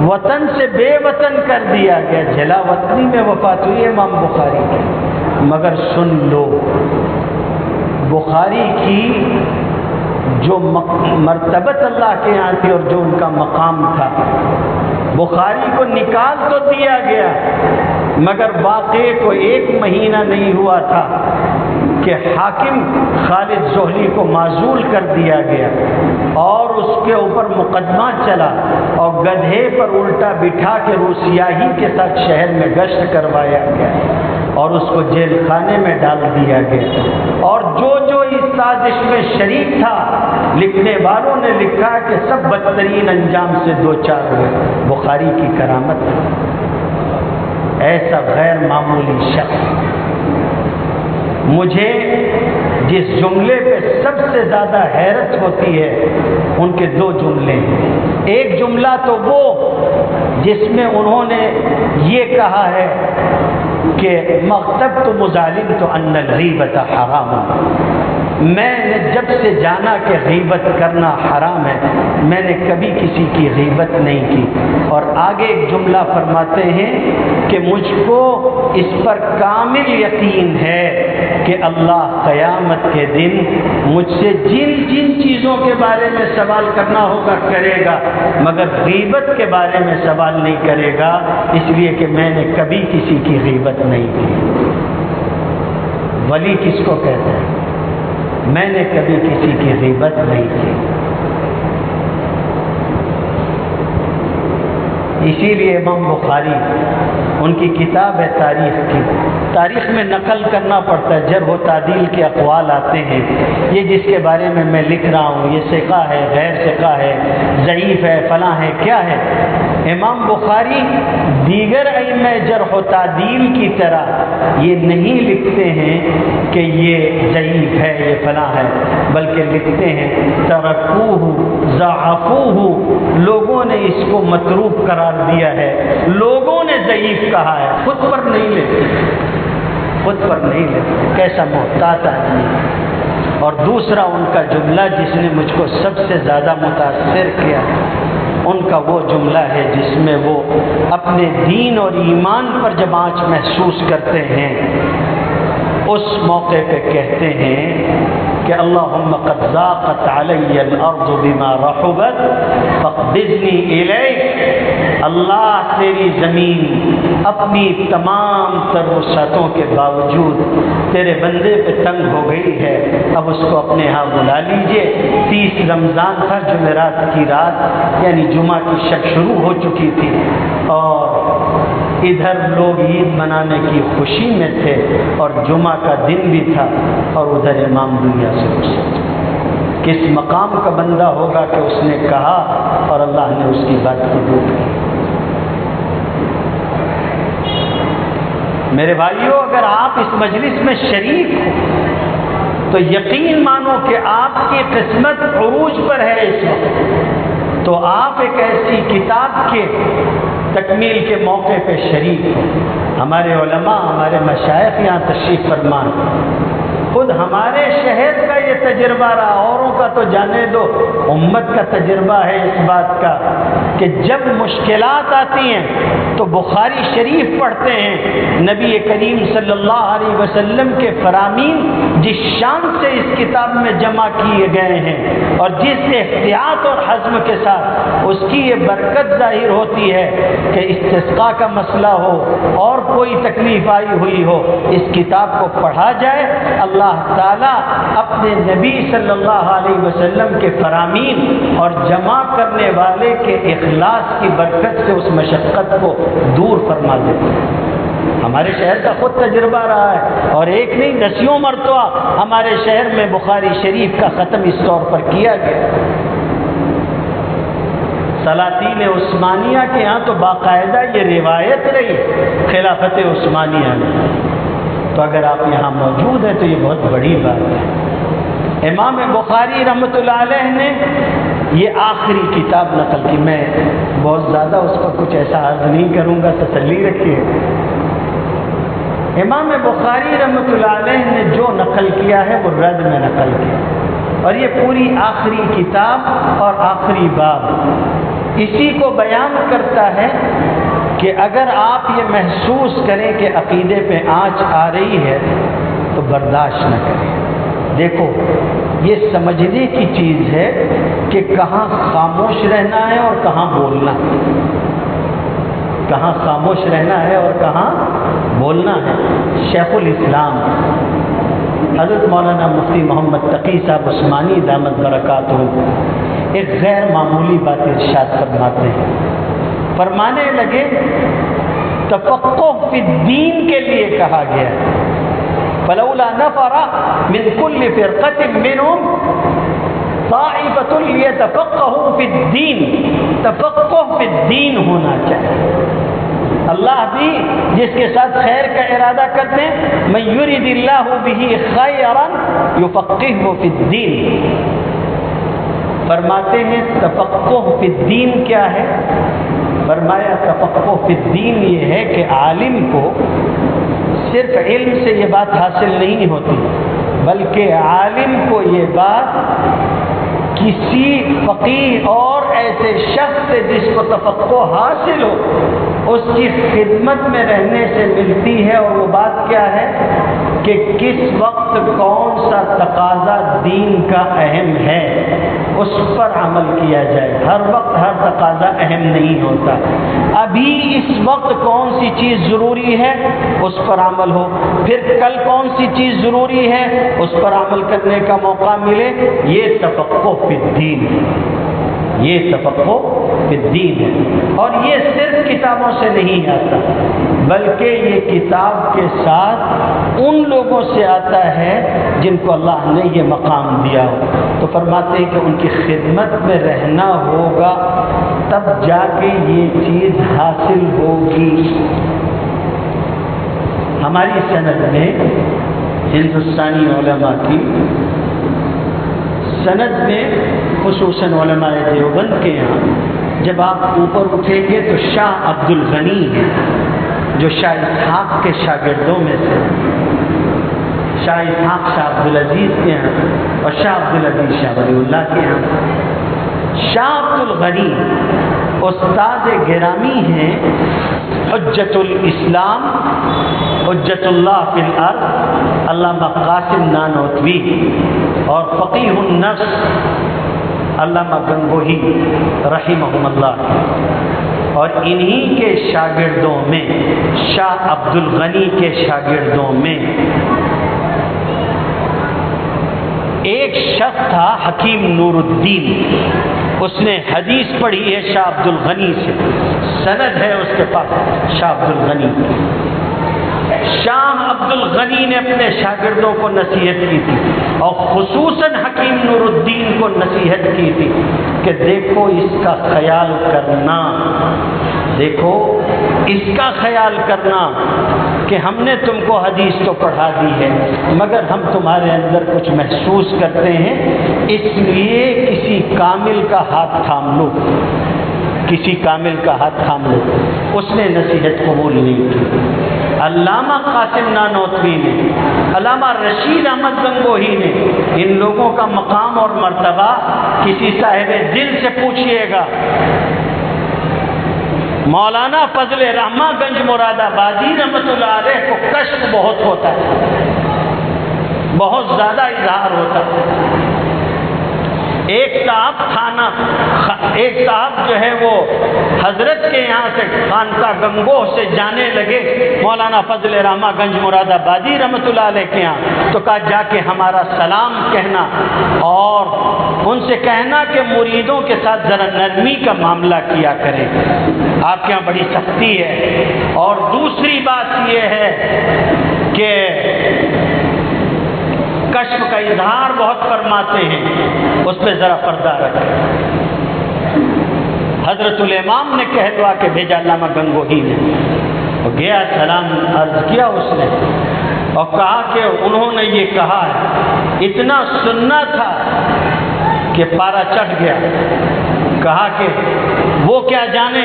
وطن سے بے وطن کر دیا گیا، جلا وطنی میں وفات ہوئی امام بخاری کی۔ مگر سن لو، بخاری کی جو مرتبت اللہ کے یہاں تھی اور جو ان کا مقام تھا، بخاری کو نکال تو دیا گیا، مگر واقعے کو 1 مہینہ نہیں ہوا تھا کہ حاکم خالد زحلی کو معزول کر دیا گیا، اور اس کے اوپر مقدمہ چلا، اور گدھے پر الٹا بٹھا کے روسیاہی کے ساتھ شہر میں گشت کروایا گیا، اور اس کو جیل خانے میں ڈال دیا گیا۔ اور جو اس سازش میں شریک تھا، لکھنے والوں نے لکھا کہ سب بدترین انجام سے دوچار ہوئے۔ بخاری کی کرامت، ایسا غیر معمولی شخص۔ مجھے جس جملے پہ سب سے زیادہ حیرت ہوتی ہے ان کے 2 جملے ہیں۔ ایک جملہ تو وہ جس میں انہوں نے یہ کہا ہے کہ مغتبت مظالمت ان الغیبۃ حرام، میں نے جب سے جانا کہ غیبت کرنا حرام ہے، میں نے کبھی کسی کی غیبت نہیں کی۔ اور آگے ایک جملہ فرماتے ہیں کہ مجھ کو اس پر کامل یقین ہے کہ اللہ قیامت کے دن مجھ سے جن چیزوں کے بارے میں سوال کرنا ہوگا کرے گا، مگر غیبت کے بارے میں سوال نہیں کرے گا، اس لیے کہ میں نے کبھی کسی کی غیبت نہیں کی۔ ولی کس کو کہتے ہیں؟ میں نے کبھی کسی کی غیبت نہیں کی۔ اسی لیے امام بخاری، ان کی کتاب ہے تاریخ میں نقل کرنا پڑتا ہے، جرح و تعدیل کے اقوال آتے ہیں، یہ جس کے بارے میں میں لکھ رہا ہوں یہ ثقہ ہے، غیر ثقہ ہے، ضعیف ہے، فلاں ہے، کیا ہے۔ امام بخاری دیگر ائمہ جرح و تعدیل کی طرح یہ نہیں لکھتے ہیں کہ یہ ضعیف ہے، یہ فلاں ہے، بلکہ لکھتے ہیں ترکوہ ضعفوہ، لوگوں نے اس کو متروک قرار دیا ہے، لوگوں نے ضعیف کہا ہے، خود پر نہیں لیتے، کیسا محتاط آدمی۔ اور دوسرا ان کا جملہ جس نے مجھ کو سب سے زیادہ متاثر کیا، ان کا وہ جملہ ہے جس میں وہ اپنے دین اور ایمان پر جب آنچ محسوس کرتے ہیں، اس موقع پہ کہتے ہیں کہ اللہم قد ضاقت علی الارض بما رحبت فاقبضنی الیک، اللہ تیری زمین اپنی تمام تر وسعتوں کے باوجود تیرے بندے پہ تنگ ہو گئی ہے، اب اس کو اپنے ہاں بلا لیجئے۔ 30 رمضان تھا، جمعرات کی رات یعنی جمعہ کی شب شروع ہو چکی تھی، اور ادھر لوگ عید منانے کی خوشی میں تھے اور جمعہ کا دن بھی تھا، اور ادھر امام دنیا سے رخصت۔ کس مقام کا بندہ ہوگا کہ اس نے کہا اور اللہ نے اس کی بات قبول کی۔ میرے بھائیوں، اگر آپ اس مجلس میں شریک ہو تو یقین مانو کہ آپ کی قسمت عروج پر ہے اس وقت، تو آپ ایک ایسی کتاب کے تکمیل کے موقع پہ شریک ہو۔ ہمارے علماء، ہمارے مشائخ یہاں تشریف فرما، خود ہمارے شہر کا یہ تجربہ رہا، اوروں کا تو جانے دو، امت کا تجربہ ہے اس بات کا کہ جب مشکلات آتی ہیں تو بخاری شریف پڑھتے ہیں، نبی کریم صلی اللہ علیہ وسلم کے فرامین جس شان سے اس کتاب میں جمع کیے گئے ہیں اور جس احتیاط اور حزم کے ساتھ اس کی یہ برکت ظاہر ہوتی ہے کہ استسقاء کا مسئلہ ہو اور کوئی تکلیف آئی ہوئی ہو، اس کتاب کو پڑھا جائے، اللہ تعالیٰ اپنے نبی صلی اللہ علیہ وسلم کے فرامین اور جمع کرنے والے کے اخلاص کی برکت سے اس مشقت کو دور فرما دیتے ہیں۔ ہمارے شہر کا خود تجربہ رہا ہے، اور ایک نہیں دسیوں مرتبہ ہمارے شہر میں بخاری شریف کا ختم اس طور پر کیا گیا۔ سلاطین عثمانیہ کے ہاں تو باقاعدہ یہ روایت رہی خلافت عثمانیہ میں، تو اگر آپ یہاں موجود ہیں تو یہ بہت بڑی بات ہے۔ امام بخاری رحمۃ اللہ علیہ نے یہ آخری کتاب نقل کی، میں بہت زیادہ اس پر کچھ ایسا عرض نہیں کروں گا، تسلی رکھیے۔ امام بخاری رحمۃ اللہ علیہ نے جو نقل کیا ہے وہ رد میں نقل کیا، اور یہ پوری آخری کتاب اور آخری باب اسی کو بیان کرتا ہے کہ اگر آپ یہ محسوس کریں کہ عقیدے پہ آنچ آ رہی ہے تو برداشت نہ کریں۔ دیکھو، یہ سمجھنے کی چیز ہے کہ کہاں خاموش رہنا ہے اور کہاں بولنا ہے، کہاں خاموش رہنا ہے اور کہاں بولنا ہے۔ شیخ الاسلام حضرت مولانا مفتی محمد تقی صاحب عثمانی دامت برکاتہ ایک غیر معمولی بات ارشاد فرماتے ہیں، فرمانے لگے تفقہ فی الدین کے لیے کہا گیا ہے، فلولا نفر من كل فرقة منهم طائفة ليتفقهوا في الدین، تفقہ فی الدین ہونا چاہیے۔ اللہ بھی جس کے ساتھ خیر کا ارادہ کرتے ہیں، من یرید اللہ بہ خیرا یفقہہ فی الدین، فرماتے ہیں تفقہ فی الدین کیا ہے؟ فرمایا تفقہ فی الدین یہ ہے کہ عالم کو صرف علم سے یہ بات حاصل نہیں ہوتی، بلکہ عالم کو یہ بات کسی فقیہ اور ایسے شخص سے جس کو تفقہ حاصل ہو اس کی خدمت میں رہنے سے ملتی ہے، اور وہ بات کیا ہے کہ کس وقت کون سا تقاضا دین کا اہم ہے اس پر عمل کیا جائے۔ ہر وقت ہر تقاضا اہم نہیں ہوتا، ابھی اس وقت کون سی چیز ضروری ہے اس پر عمل ہو، پھر کل کون سی چیز ضروری ہے اس پر عمل کرنے کا موقع ملے، یہ تفقہ فی الدین، یہ تفقہ فی الدین ہے۔ اور یہ صرف کتابوں سے نہیں آتا، بلکہ یہ کتاب کے ساتھ ان لوگوں سے آتا ہے جن کو اللہ نے یہ مقام دیا ہو۔ تو فرماتے ہیں کہ ان کی خدمت میں رہنا ہوگا، تب جا کے یہ چیز حاصل ہوگی۔ ہماری سند میں ہندوستانی علماء کی سند میں خصوصاً علماء دیوبند کے یہاں جب آپ اوپر اٹھیں گے تو شاہ عبد الغنی ہیں جو شاہ اسحاق کے شاگردوں میں سے، شاہ اسحاق شاہ عبدالعزیز کے ہیں اور شاہ عبدالعزیز شاہ ولی اللہ کے ہیں۔ شاہ عبد الغنی استاد گرامی ہیں، حجت الاسلام، حجت اللہ فی الارض، علامہ قاسم نانوتوی، اور فقیہ النفس علامہ گنگوہی رحمہم اللہ۔ اور انہی کے شاگردوں میں شاہ عبد الغنی کے شاگردوں میں ایک شخص تھا حکیم نور الدین، اس نے حدیث پڑھی ہے شاہ عبد الغنی سے، سند ہے اس کے پاس شاہ عبد الغنی۔ شاہ عبد الغنی نے اپنے شاگردوں کو نصیحت کی تھی اور خصوصاً حکیم نور الدین کو نصیحت کی تھی کہ دیکھو اس کا خیال کرنا، دیکھو اس کا خیال کرنا کہ ہم نے تم کو حدیث تو پڑھا دی ہے مگر ہم تمہارے اندر کچھ محسوس کرتے ہیں، اس لیے کسی کامل کا ہاتھ تھام لو، کسی کامل کا ہاتھ تھام لو۔ اس نے نصیحت قبول نہیں کی۔ علامہ قاسم نانوتوی نے، علامہ رشید احمد گنگوہی نے، ان لوگوں کا مقام اور مرتبہ کسی صاحب دل سے پوچھئے گا۔ مولانا فضل رحمہ گنج مراد آبادی رحمۃ اللہ علیہ کو کشف بہت ہوتا ہے، بہت زیادہ اظہار ہوتا ہے۔ ایک صاحب جو ہے وہ حضرت کے یہاں سے خانقاہ گنگوہ سے جانے لگے مولانا فضل رحمہ گنج مراد آبادی رحمۃ اللہ علیہ کے یہاں، تو کہا جا کے ہمارا سلام کہنا اور ان سے کہنا کہ مریدوں کے ساتھ ذرا نرمی کا معاملہ کیا کریں، آپ کے یہاں بڑی سختی ہے۔ اور دوسری بات یہ ہے کہ کشف کا اظہار بہت فرماتے ہیں، اس پہ ذرا پردہ رکھیں۔ حضرت الامام نے کہلوا کے بھیجا علامہ گنگوہی نے، اور گیا سلام عرض کیا اس نے اور کہا کہ انہوں نے یہ کہا ہے، اتنا سننا تھا کہ پارا چڑھ گیا۔ کہا کہ وہ کیا جانے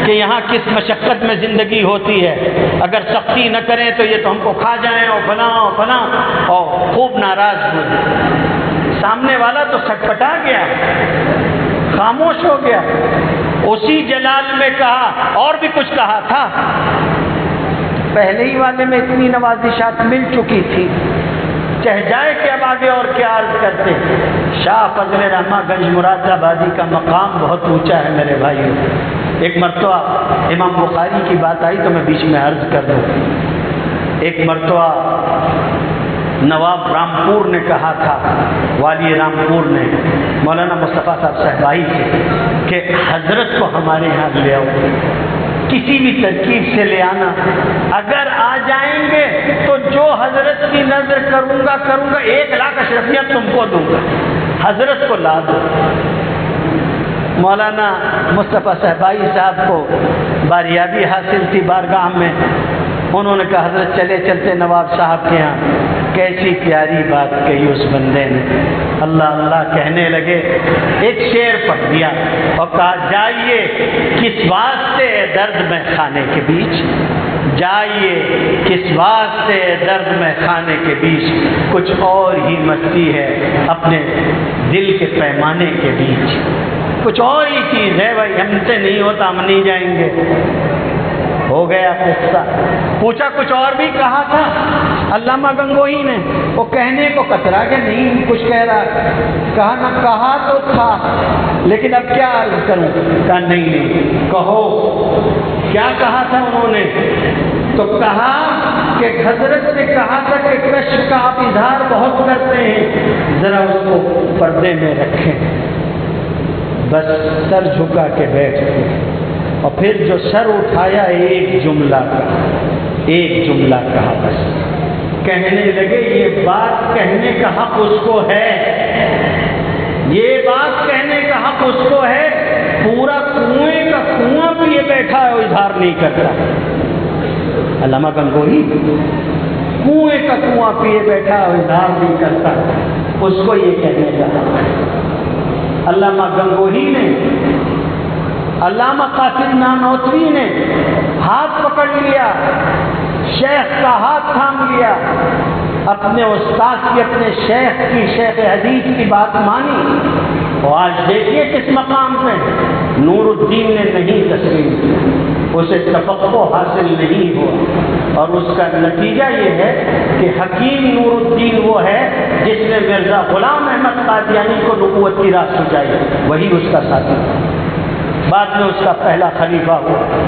کہ یہاں کس مشقت میں زندگی ہوتی ہے، اگر سختی نہ کریں تو یہ تو ہم کو کھا جائیں اور فلاں اور خوب ناراض ہوئے۔ سامنے والا تو سٹپٹا گیا، خاموش ہو گیا۔ اسی جلال میں کہا اور بھی کچھ کہا تھا، پہلے ہی والے میں اتنی نوازشات مل چکی تھی، چہ جائے کہ اب آگے اور کیا عرض کرتے۔ شاہ فضل رحمہ گنج مراد آبادی کا مقام بہت اونچا ہے میرے بھائیو۔ ایک مرتبہ امام بخاری کی بات آئی تو میں بیچ میں عرض کر دوں۔ ایک مرتبہ نواب رامپور نے کہا تھا، والی رامپور نے مولانا مصطفیٰ صاحب صاحبائی سے کہ حضرت کو ہمارے یہاں لے آؤ، کسی بھی ترکیب سے لے آنا، اگر آ جائیں گے تو جو حضرت کی نظر کروں گا 1,00,000 اشرفیہ تم کو دوں گا، حضرت کو لا دو۔ مولانا مصطفیٰ صاحبائی صاحب کو باریابی حاصل تھی بارگاہ میں، انہوں نے کہا حضرت چلے چلتے نواب صاحب کے یہاں۔ کیسی پیاری بات کہی اس بندے نے، اللہ اللہ کہنے لگے، ایک شعر پڑھ دیا اور کہا جائیے کس واسطے درد میں خانے کے بیچ، جائیے کس واسطے درد میں خانے کے بیچ، کچھ اور ہی مستی ہے اپنے دل کے پیمانے کے بیچ، کچھ اور ہی چیز ہے بھائی، ہم سے نہیں ہوتا ہم نہیں جائیں گے۔ ہو گیا قصہ۔ پوچھا کچھ اور بھی کہا تھا علامہ گنگوہی نے، وہ کہنے کو کترا کہ نہیں کچھ کہہ رہا، کہا نہ کہا تو تھا لیکن اب کیا عرض کروں، کہا نہیں کہو کیا کہا تھا انہوں نے، تو کہا کہ حضرت نے کہا تھا کہ کشف کا آپ اظہار بہت کرتے ہیں، ذرا اس کو پردے میں رکھیں۔ بس سر جھکا کے بیٹھ گئے اور پھر جو سر اٹھایا ایک جملہ کہا بس، کہنے لگے یہ بات کہنے کا حق اس کو ہے، یہ بات کہنے کا حق اس کو ہے، پورا کنویں کا کنواں پیے بیٹھا ہے وہ اظہار نہیں کرتا۔ علامہ گنگوہی کنویں کا کنواں پیے بیٹھا ہے وہ اظہار نہیں کرتا، اس کو یہ کہنے کا حق ہے۔ علامہ گنگوہی نے، علامہ قاسم نانوتوی نے ہاتھ پکڑ لیا، شیخ کا ہاتھ تھام لیا، اپنے استاد کی، اپنے شیخ کی، شیخ حدیث کی بات مانی، اور آج دیکھیے کس مقام پہ نور الدین نے نہیں تسلیم کیا، اسے تفقہ حاصل نہیں ہوا، اور اس کا نتیجہ یہ ہے کہ حکیم نور الدین وہ ہے جس نے مرزا غلام احمد قادیانی کو نبوت کی راہ سجائی، وہی اس کا ساتھی۔ بعد میں اس کا پہلا خلیفہ ہوا،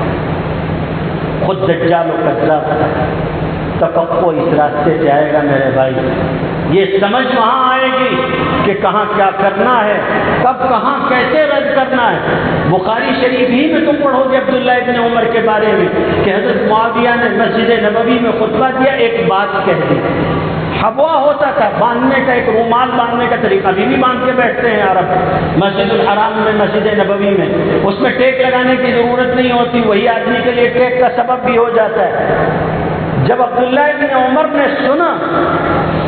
خود دجال و کذاب تھا۔ تفقع اس راستے سے آئے گا میرے بھائی، یہ سمجھ وہاں آئے گی کہ کہاں کیا کرنا ہے، کب کہاں کیسے رد کرنا ہے۔ بخاری شریف ہی میں تم پڑھو گے عبداللہ ابن عمر کے بارے میں کہ حضرت معاویہ نے مسجد نبوی میں خطبہ دیا، ایک بات کہہ دی۔ حبوا ہوتا تھا باندھنے کا، ایک رومال باندھنے کا طریقہ، ابھی بھی باندھ کے بیٹھتے ہیں عرب، مسجد الحرام میں، مسجد نبوی میں، اس میں ٹیک لگانے کی ضرورت نہیں ہوتی، وہی آدمی کے لیے ٹیک کا سبب بھی ہو جاتا ہے۔ جب عبداللہ ابن عمر نے سنا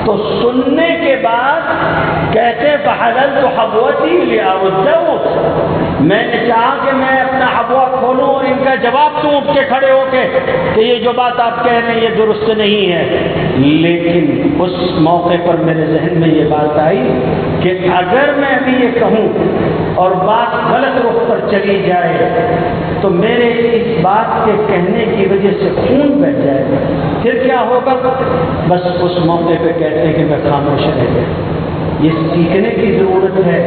تو سننے کے بعد کہتے فحللت حبوتی لأردہ، میں نے چاہا کہ میں اپنا حبوا کھولوں اور ان کا جواب دوں اٹھ کے کھڑے ہو کے کہ یہ جو بات آپ کہہ رہے ہیں یہ درست نہیں ہے، لیکن اس موقع پر میرے ذہن میں یہ بات آئی کہ اگر میں ابھی یہ کہوں اور بات غلط رخ پر چلی جائے تو میرے اس بات کے کہنے کی وجہ سے خون بہہ جائے گا، پھر کیا ہوگا؟ بس اس موقع پہ کہتے ہیں کہ میں خاموش رہ گیا۔ یہ سیکھنے کی ضرورت ہے،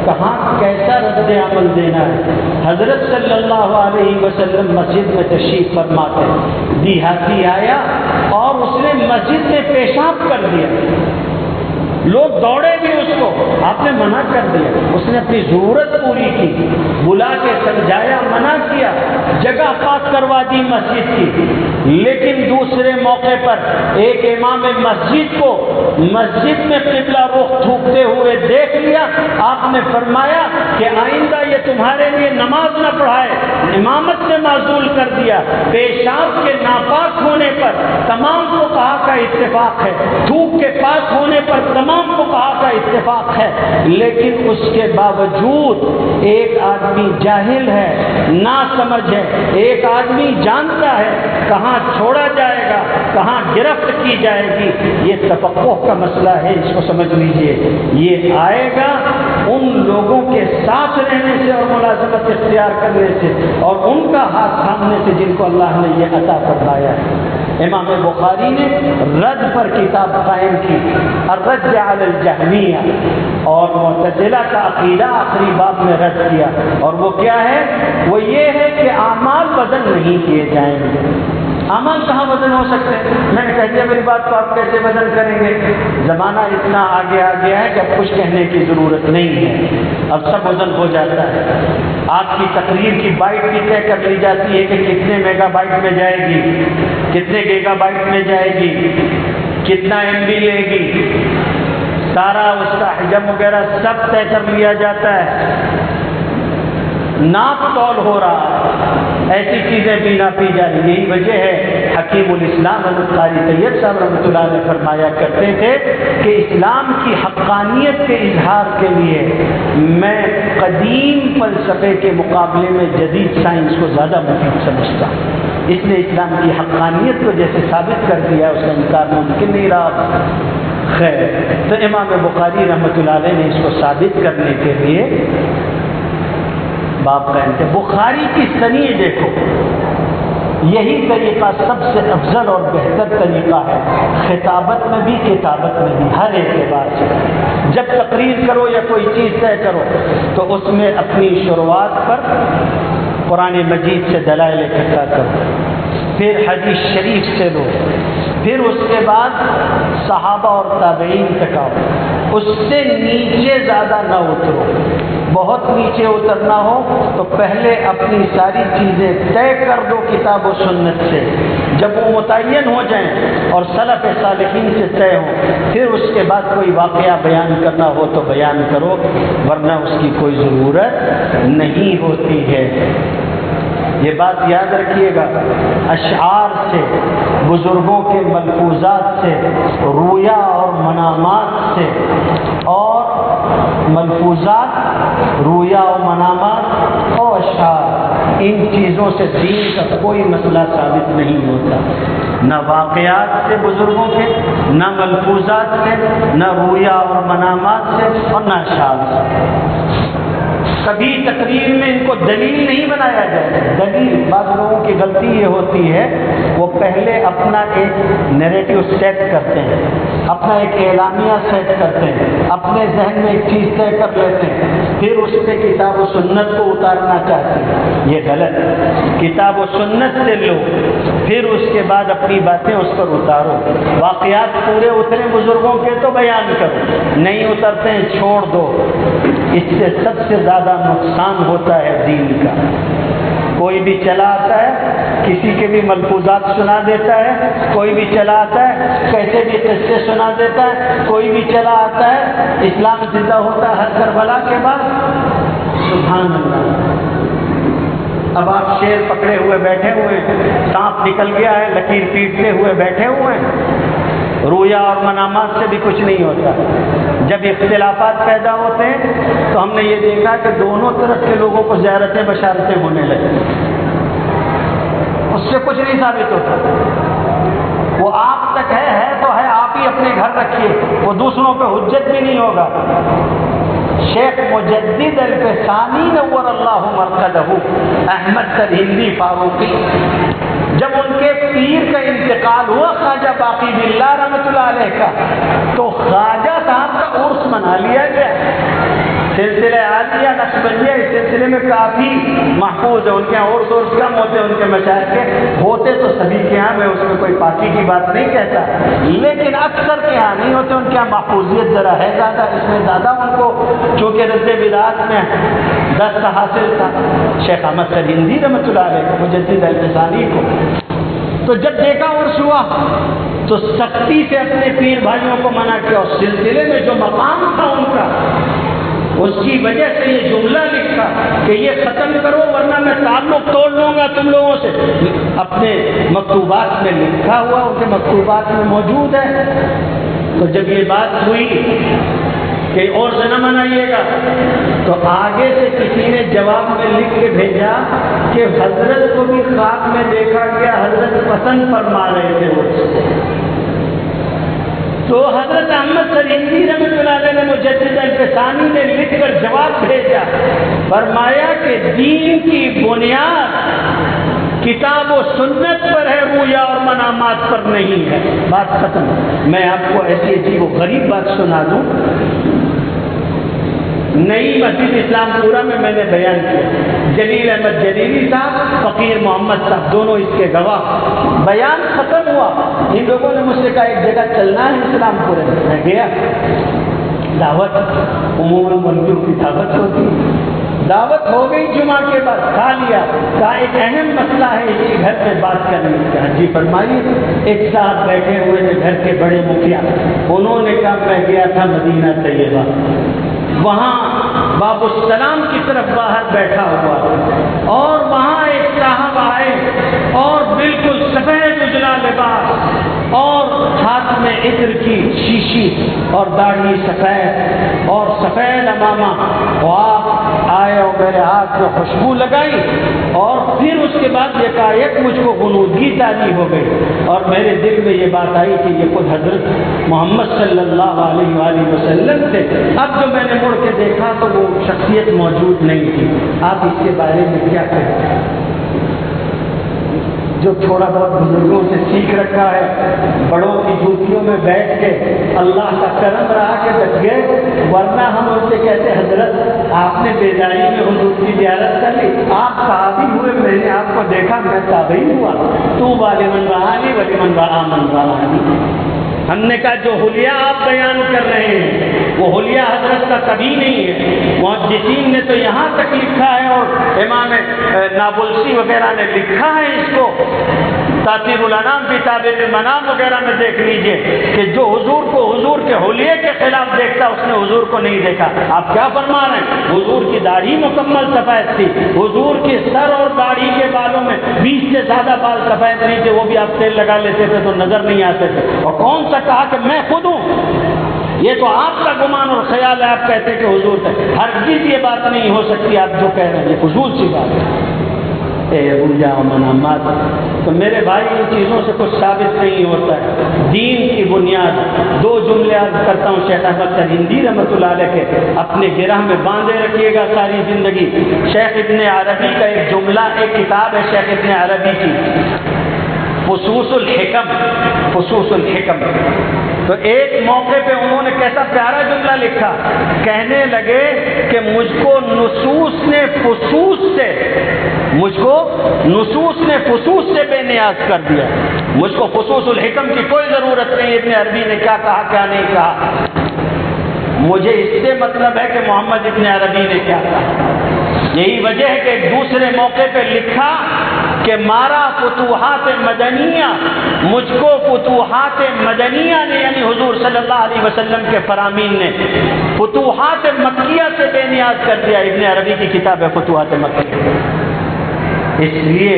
کہاں کیسا رد عمل دینا ہے۔ حضرت صلی اللہ علیہ وسلم مسجد میں تشریف فرماتے، دیہاتی آیا اور اس نے مسجد میں پیشاب کر دیا، لوگ دوڑے بھی اس کو، آپ نے منع کر دیا، اس نے اپنی ضرورت پوری کی، بلا کے سمجھایا، منع کیا، جگہ پاک کروا دی مسجد کی۔ لیکن دوسرے موقع پر ایک امام مسجد کو مسجد میں قبلہ رخ تھوکتے ہوئے دیکھ لیا، آپ نے فرمایا کہ آئندہ یہ تمہارے لیے نماز نہ پڑھائے، امامت سے معزول کر دیا۔ پیشاب کے ناپاک ہونے پر تمام فقہا کا اتفاق ہے، تھوک کے پاک ہونے پر تمام فقہا کا اتفاق ہے، لیکن اس کے باوجود ایک آدمی جاہل ہے، نا سمجھ ہے، ایک آدمی جانتا ہے کہاں چھوڑا جائے گا، کہاں گرفت کی جائے گی۔ یہ تفقہ کا مسئلہ ہے، اس کو سمجھ لیجئے۔ یہ آئے گا ان لوگوں کے ساتھ رہنے سے اور ملازمت اختیار کرنے سے اور ان کا ہاتھ تھامنے سے جن کو اللہ نے یہ عطا فرمایا ہے۔ امام بخاری نے رد پر کتاب قائم کی، الرد علی الجہمیہ، اور معتزلہ کا عقیدہ آخری باب میں رد کیا، اور وہ کیا ہے؟ وہ یہ ہے کہ اعمال وزن نہیں کیے جائیں گے۔ اعمال کہاں وزن ہو سکتے ہیں؟ میں نے کہہ دیا میری بات کو آپ کیسے وزن کریں گے؟ زمانہ اتنا آگے آ گیا ہے کہ اب کچھ کہنے کی ضرورت نہیں ہے، اب سب وزن ہو جاتا ہے۔ آپ کی تقریر کی بائٹ بھی طے کر لی جاتی ہے کہ کتنے میگا بائٹ میں جائے گی، کتنے گیگا بائٹ میں جائے گی، کتنا ایم بی لے گی، سارا اس کا حجم وغیرہ سب طے کر لیا جاتا ہے۔ ناپ تول ہو رہا ہے، ایسی چیزیں بھی ناپی جا رہی۔ یہی وجہ ہے حکیم الاسلام حضرت قاری طیب صاحب رحمۃ اللہ علیہ فرمایا کرتے تھے کہ اسلام کی حقانیت کے اظہار کے لیے میں قدیم فلسفے کے مقابلے میں جدید سائنس کو زیادہ مفید سمجھتا ہوں۔ اس نے اسلام کی حقانیت کو جیسے ثابت کر دیا، اس کا انکار ممکن نہیں رہا۔ خیر، تو امام بخاری رحمۃ اللہ علیہ نے اس کو ثابت کرنے کے لیے باب قائم کیا۔ بخاری کی صنیع دیکھو، یہی طریقہ سب سے افضل اور بہتر طریقہ ہے، خطابت میں بھی کتابت میں بھی، ہر اعتبار سے۔ جب تقریر کرو یا کوئی چیز طے کرو تو اس میں اپنی شروعات پر قرآن مجید سے دلائل اکٹھا کرو، پھر حدیث شریف سے لو، پھر اس کے بعد صحابہ اور تابعین تک آؤ، اس سے نیچے زیادہ نہ اترو۔ بہت نیچے اترنا ہو تو پہلے اپنی ساری چیزیں طے کر دو کتاب و سنت سے، جب وہ متعین ہو جائیں اور سلف صالحین سے طے ہوں، پھر اس کے بعد کوئی واقعہ بیان کرنا ہو تو بیان کرو، ورنہ اس کی کوئی ضرورت نہیں ہوتی ہے۔ یہ بات یاد رکھیے گا، اشعار سے، بزرگوں کے ملفوظات سے، رویا اور منامات سے، اور ملفوظات، رویا و منامات اور اشعار، ان چیزوں سے دین کا کوئی مسئلہ ثابت نہیں ہوتا، نہ واقعات سے بزرگوں کے، نہ ملفوظات سے، نہ رویا اور منامات سے، اور نہ اشعار سے۔ کبھی تقریر میں ان کو دلیل نہیں بنایا جائے۔ دلیل، بعض لوگوں کی غلطی یہ ہوتی ہے، وہ پہلے اپنا ایک نیریٹو سیٹ کرتے ہیں اپنا ایک اعلامیہ سیٹ کرتے ہیں، اپنے ذہن میں ایک چیز طے کر لیتے ہیں، پھر اس پہ کتاب و سنت کو اتارنا چاہتے ہیں۔ یہ غلط ہے۔ کتاب و سنت سے لو، پھر اس کے بعد اپنی باتیں اس پر اتارو۔ واقعات پورے اترے بزرگوں کے تو بیان کرو، نہیں اترتے ہیں چھوڑ دو۔ اس سے سب سے زیادہ نقصان ہوتا ہے دین کا۔ کوئی بھی چلا آتا ہے، کسی کے بھی ملفوظات سنا دیتا ہے، کوئی بھی چلا آتا ہے کیسے بھی قصے سنا دیتا ہے، کوئی بھی چلا آتا ہے اسلام زندہ ہوتا ہے ہر کربلا کے بعد۔ سبحان اللہ۔ اب آپ شیر پکڑے ہوئے بیٹھے ہوئے ہیں، سانپ نکل گیا ہے لکیر پیٹتے ہوئے بیٹھے ہوئے ہیں، رویا اور منامات سے بھی کچھ نہیں ہوتا۔ جب اختلافات پیدا ہوتے ہیں تو ہم نے یہ دیکھا کہ دونوں طرف کے لوگوں کو زیارتیں بشارتیں ہونے لگی، اس سے کچھ نہیں ثابت ہوتا۔ وہ آپ تک ہے تو ہے، آپ ہی اپنے گھر رکھیے، وہ دوسروں پہ حجت بھی نہیں ہوگا۔ شیخ مجدد الفسانی نور اللہ مرقدہ احمد سرہندی فاروقی، جب ان کے پیر کا انتقال ہوا خواجہ باقی باللہ رحمۃ اللہ علیہ کا، تو خواجہ صاحب کا عرس منا لیا گیا۔ سلسلہ عالیہ نقشبندیہ اس سلسلے میں کافی محفوظ ہے، ان کے یہاں عرس کم ہوتے ہیں، ان کے مشاہد کے ہوتے تو سبھی کے یہاں، میں اس میں کوئی پاکی کی بات نہیں کہتا، لیکن اکثر کے یہاں نہیں ہوتے، ان کے یہاں محفوظیت ذرا ہے زیادہ، اس میں زیادہ ان کو چونکہ رد بدعات میں دست حاصل تھا شیخ احمد سرہندی رحمۃ اللہ علیہ کو، مجدد الفسانی کو۔ تو جب دیکھا عرس ہوا تو سختی سے اپنے پیر بھائیوں کو منع کیا، اور سلسلے میں جو مقام تھا ان کا، اس کی وجہ سے یہ جملہ لکھا کہ یہ ختم کرو ورنہ میں تعلق توڑ لوں گا تم لوگوں سے۔ اپنے مکتوبات میں لکھا ہوا، ان کے مکتوبات میں موجود ہے۔ تو جب یہ بات ہوئی کہ اور سے نہ منائیے گا، تو آگے سے کسی نے جواب میں لکھ کے بھیجا کہ حضرت کو بھی خواب میں دیکھا گیا، حضرت پسند فرما رہے تھے وہ۔ تو حضرت احمد سرہندی رحمۃ اللہ علیہ نے مجدد الفسانی نے لکھ کر جواب بھیجا، فرمایا کہ دین کی بنیاد کتاب و سنت پر ہے، رویا اور منامات پر نہیں ہے۔ بات ختم۔ میں آپ کو ایسی عجیب و غریب بات سنا دوں۔ نئی مسجد اسلام پورہ میں نے بیان کیا، جلیل احمد جلیلی صاحب، فقیر محمد صاحب، دونوں اس کے گواہ۔ بیان ختم ہوا، ان لوگوں نے مجھ سے کہا ایک جگہ چلنا ہے اسلام پورے میں گیا، دعوت عموماً منظور کی دعوت ہوتی، دعوت ہو گئی، جمعہ کے بعد کھا لیا، کہا ایک اہم مسئلہ ہے اسی گھر پہ بات کرنی ہے۔ جی فرمائیے۔ ایک ساتھ بیٹھے ہوئے تھے گھر کے بڑے مکھیا، انہوں نے کہا میں گیا تھا مدینہ طیبہ، وہاں باب السلام کی طرف باہر بیٹھا ہوا، اور وہاں ایک صاحب آئے اور بالکل سفید اجلا لباس اور ہاتھ میں عطر کی شیشی اور داڑھی سفید اور سفید امامہ، اور آپ آئے اور میرے ہاتھ میں خوشبو لگائی، اور پھر اس کے بعد یکایک مجھ کو غنودگی تاری ہو گئی، اور میرے دل میں یہ بات آئی کہ یہ خود حضرت محمد صلی اللہ علیہ وآلہ وسلم تھے۔ اب جو میں نے مڑ کے دیکھا تو وہ شخصیت موجود نہیں تھی۔ آپ اس کے بارے میں کیا کہتے ہیں؟ جو تھوڑا بہت بزرگوں سے سیکھ رکھا ہے، بڑوں کی جوتیوں میں بیٹھ کے اللہ کا کرم رہا کہ بچ گئے، ورنہ ہم ان سے کہتے حضرت آپ نے بیداری میں حضور کی زیارت کر لی، آپ صحابی ہوئے، میں نے آپ کو دیکھا، میں تابعی ہوا، تو لمن رآنی ولمن رآ من رآنی۔ ہم نے کہا جو حلیہ آپ بیان کر رہے ہیں وہ حلیہ حضرت کا کبھی نہیں ہے، محدثین نے تو یہاں تک لکھا ہے، اور امام نابلسی وغیرہ نے لکھا ہے اس کو، تاثیر الانام فی تعبیر المنام وغیرہ میں دیکھ لیجئے کہ جو حضور کو حضور کے حلیے کے خلاف دیکھتا اس نے حضور کو نہیں دیکھا۔ آپ کیا فرما رہے ہیں؟ حضور کی داڑھی مکمل سفید تھی، حضور کے سر اور داڑھی کے بالوں میں 20 سے زیادہ بال سفید نہیں تھے، وہ بھی آپ تیل لگا لیتے تھے تو نظر نہیں آتے تھے، اور کون سا کہا کہ میں خود ہوں؟ یہ تو آپ کا گمان اور خیال ہے، آپ کہتے کہ حضور تھے، ہرگز یہ بات نہیں ہو سکتی آپ جو کہہ رہے ہیں، یہ فضول سی بات ہے۔ رویا و منامات، تو میرے بھائی ان چیزوں سے کچھ ثابت نہیں ہوتا ہے۔ دین کی بنیاد، دو جملے عرض کرتا ہوں شیخ احمد سرہندی رحمۃ اللہ علیہ کے، اپنے گرہ میں باندھے رکھیے گا ساری زندگی۔ شیخ ابن عربی کا ایک جملہ، ایک کتاب ہے شیخ ابن عربی کی، فصوص الحکم، فصوص الحکم۔ تو ایک موقع پہ انہوں نے کیسا پیارا جملہ لکھا، کہنے لگے کہ مجھ کو نصوص نے فصوص سے، مجھ کو نصوص نے فصوص سے بے نیاز کر دیا، مجھ کو فصوص الحکم کی کوئی ضرورت نہیں، ابن عربی نے کیا کہا کیا نہیں کہا، مجھے اس سے مطلب ہے کہ محمد ابن عربی نے کیا کہا۔ یہی وجہ ہے کہ ایک دوسرے موقع پہ لکھا کہ مارا فتوحات مدنیہ، مجھ کو فتوحات مدنیہ نے، یعنی حضور صلی اللہ علیہ وسلم کے فرامین نے فتوحات مکیہ سے بے نیاز کر دیا۔ ابن عربی کی کتاب ہے فتوحات مکیہ۔ اس لیے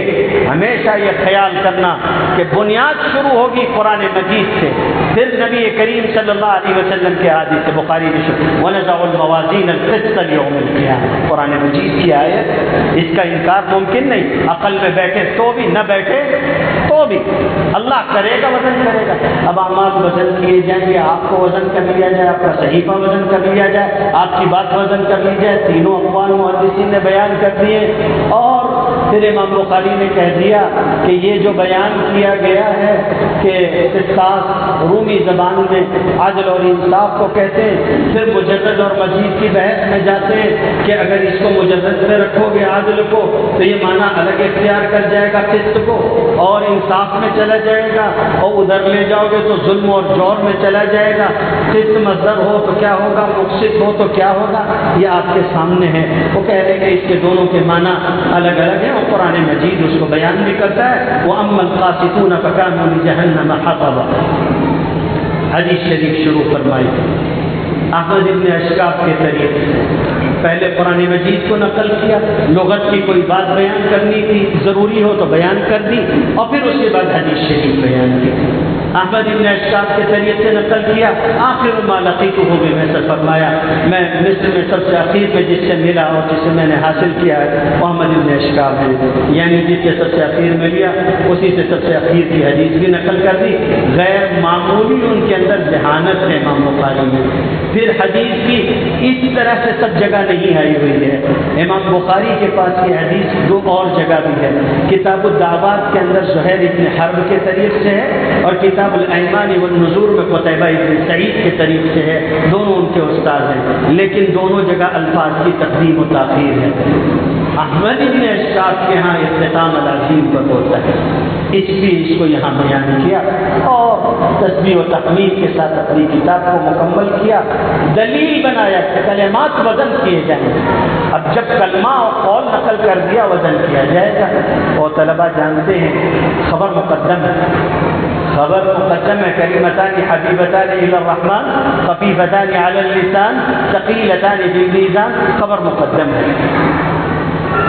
ہمیشہ یہ خیال کرنا کہ بنیاد شروع ہوگی قرآن مجید سے، پھر نبی کریم صلی اللہ علیہ وسلم کے حدیث سے، بخاری میں وَنَزَعُ الْمَوَازِينَ الْقِسْطَ لِيَوْمِ الْقِيَامَةِ، قرآن مجید کی آیت، اس کا انکار ممکن نہیں، عقل میں بیٹھے تو بھی، نہ بیٹھے تو بھی اللہ کرے گا، وزن کرے گا۔ اب اعمال وزن کیے جائیں گے، آپ کو وزن کر لیا جائے، آپ کا صحیفہ وزن کر لیا جائے، آپ کی بات وزن کر لی جائے، تینوں اقوال محدثین نے بیان کر دیے، اور پھر امام بخاری نے کہہ دیا کہ یہ جو بیان کیا گیا ہے کہ قصاص رومی زبان میں عدل اور انصاف کو کہتے ہیں، پھر مجرد اور مزید کی بحث میں جاتے ہیں کہ اگر اس کو مجرد میں رکھو گے عدل کو تو یہ معنی الگ اختیار کر جائے گا قسط کو، اور انصاف میں چلا جائے گا، اور ادھر لے جاؤ گے تو ظلم اور جور میں چلا جائے گا، قسط مصدر ہو تو کیا ہوگا، مقسط ہو تو کیا ہوگا، یہ آپ کے سامنے ہے۔ وہ کہہ رہے کہ اس کے دونوں کے معنی الگ الگ ہیں، اور قرآن مجید اس کو بیان بھی کرتا ہے۔ وَأَمَّا الْقَاسِطُونَ فَكَانُوا لِجَهَنَّمَ حَطَبًا، حدیث شریف شروع فرمائی احمد ابن اشکاف کے طریقے سے۔ پہلے قرآن مجید کو نقل کیا، لغت کی کوئی بات بیان کرنی تھی، ضروری ہو تو بیان کر دی، اور پھر اس کے بعد حدیث شریف بیان کی۔ احمد ابن اشکاف کے طریقے سے نقل کیا، آخر ما لقیتہ میں سے فرمایا میں مصر میں سب سے اخیر میں جس سے ملا اور جس سے میں نے حاصل کیا ہے وہ احمد ابن اشکاف ہے، یعنی جس سے سب سے اخیر میں لیا اسی سے سب سے اخیر کی حدیث بھی نقل کر دی۔ غیر معمولی ان کے اندر ذہانت ہے امام بخاری میں۔ پھر حدیث کی اس طرح سے سب جگہ نہیں آئی ہوئی ہے، امام بخاری کے پاس یہ حدیث دو اور جگہ بھی ہے، کتاب الدعوات کے اندر زہیر ابن حرب کے طریق سے ہے، اور کتاب الایمان والنذور میں قتیبہ ابن سعید کے طریق سے ہے، دونوں ان کے استاد ہیں، لیکن دونوں جگہ الفاظ کی تقدیم و تاخیر ہے۔ احمد ابن اشکاف کے ہاں اختتام العظیم پر ہوتا ہے، اس لیے اس کو یہاں بیان کیا اور تسبیح و تحمید کے ساتھ اپنی کتاب کو مکمل کیا، دلیل بنایا کہ کلمات وزن کیے جائیں۔ اب جب کلمہ اور قول نقل کر دیا وزن کیا جائے گا، اور طلبہ جانتے ہیں خبر مقدم ہے، خبر مقدم ہے، کلمتان حبیبتان الی الرحمن خفیفتان علی اللسان ثقیلتان فی المیزان، خبر مقدم ہے۔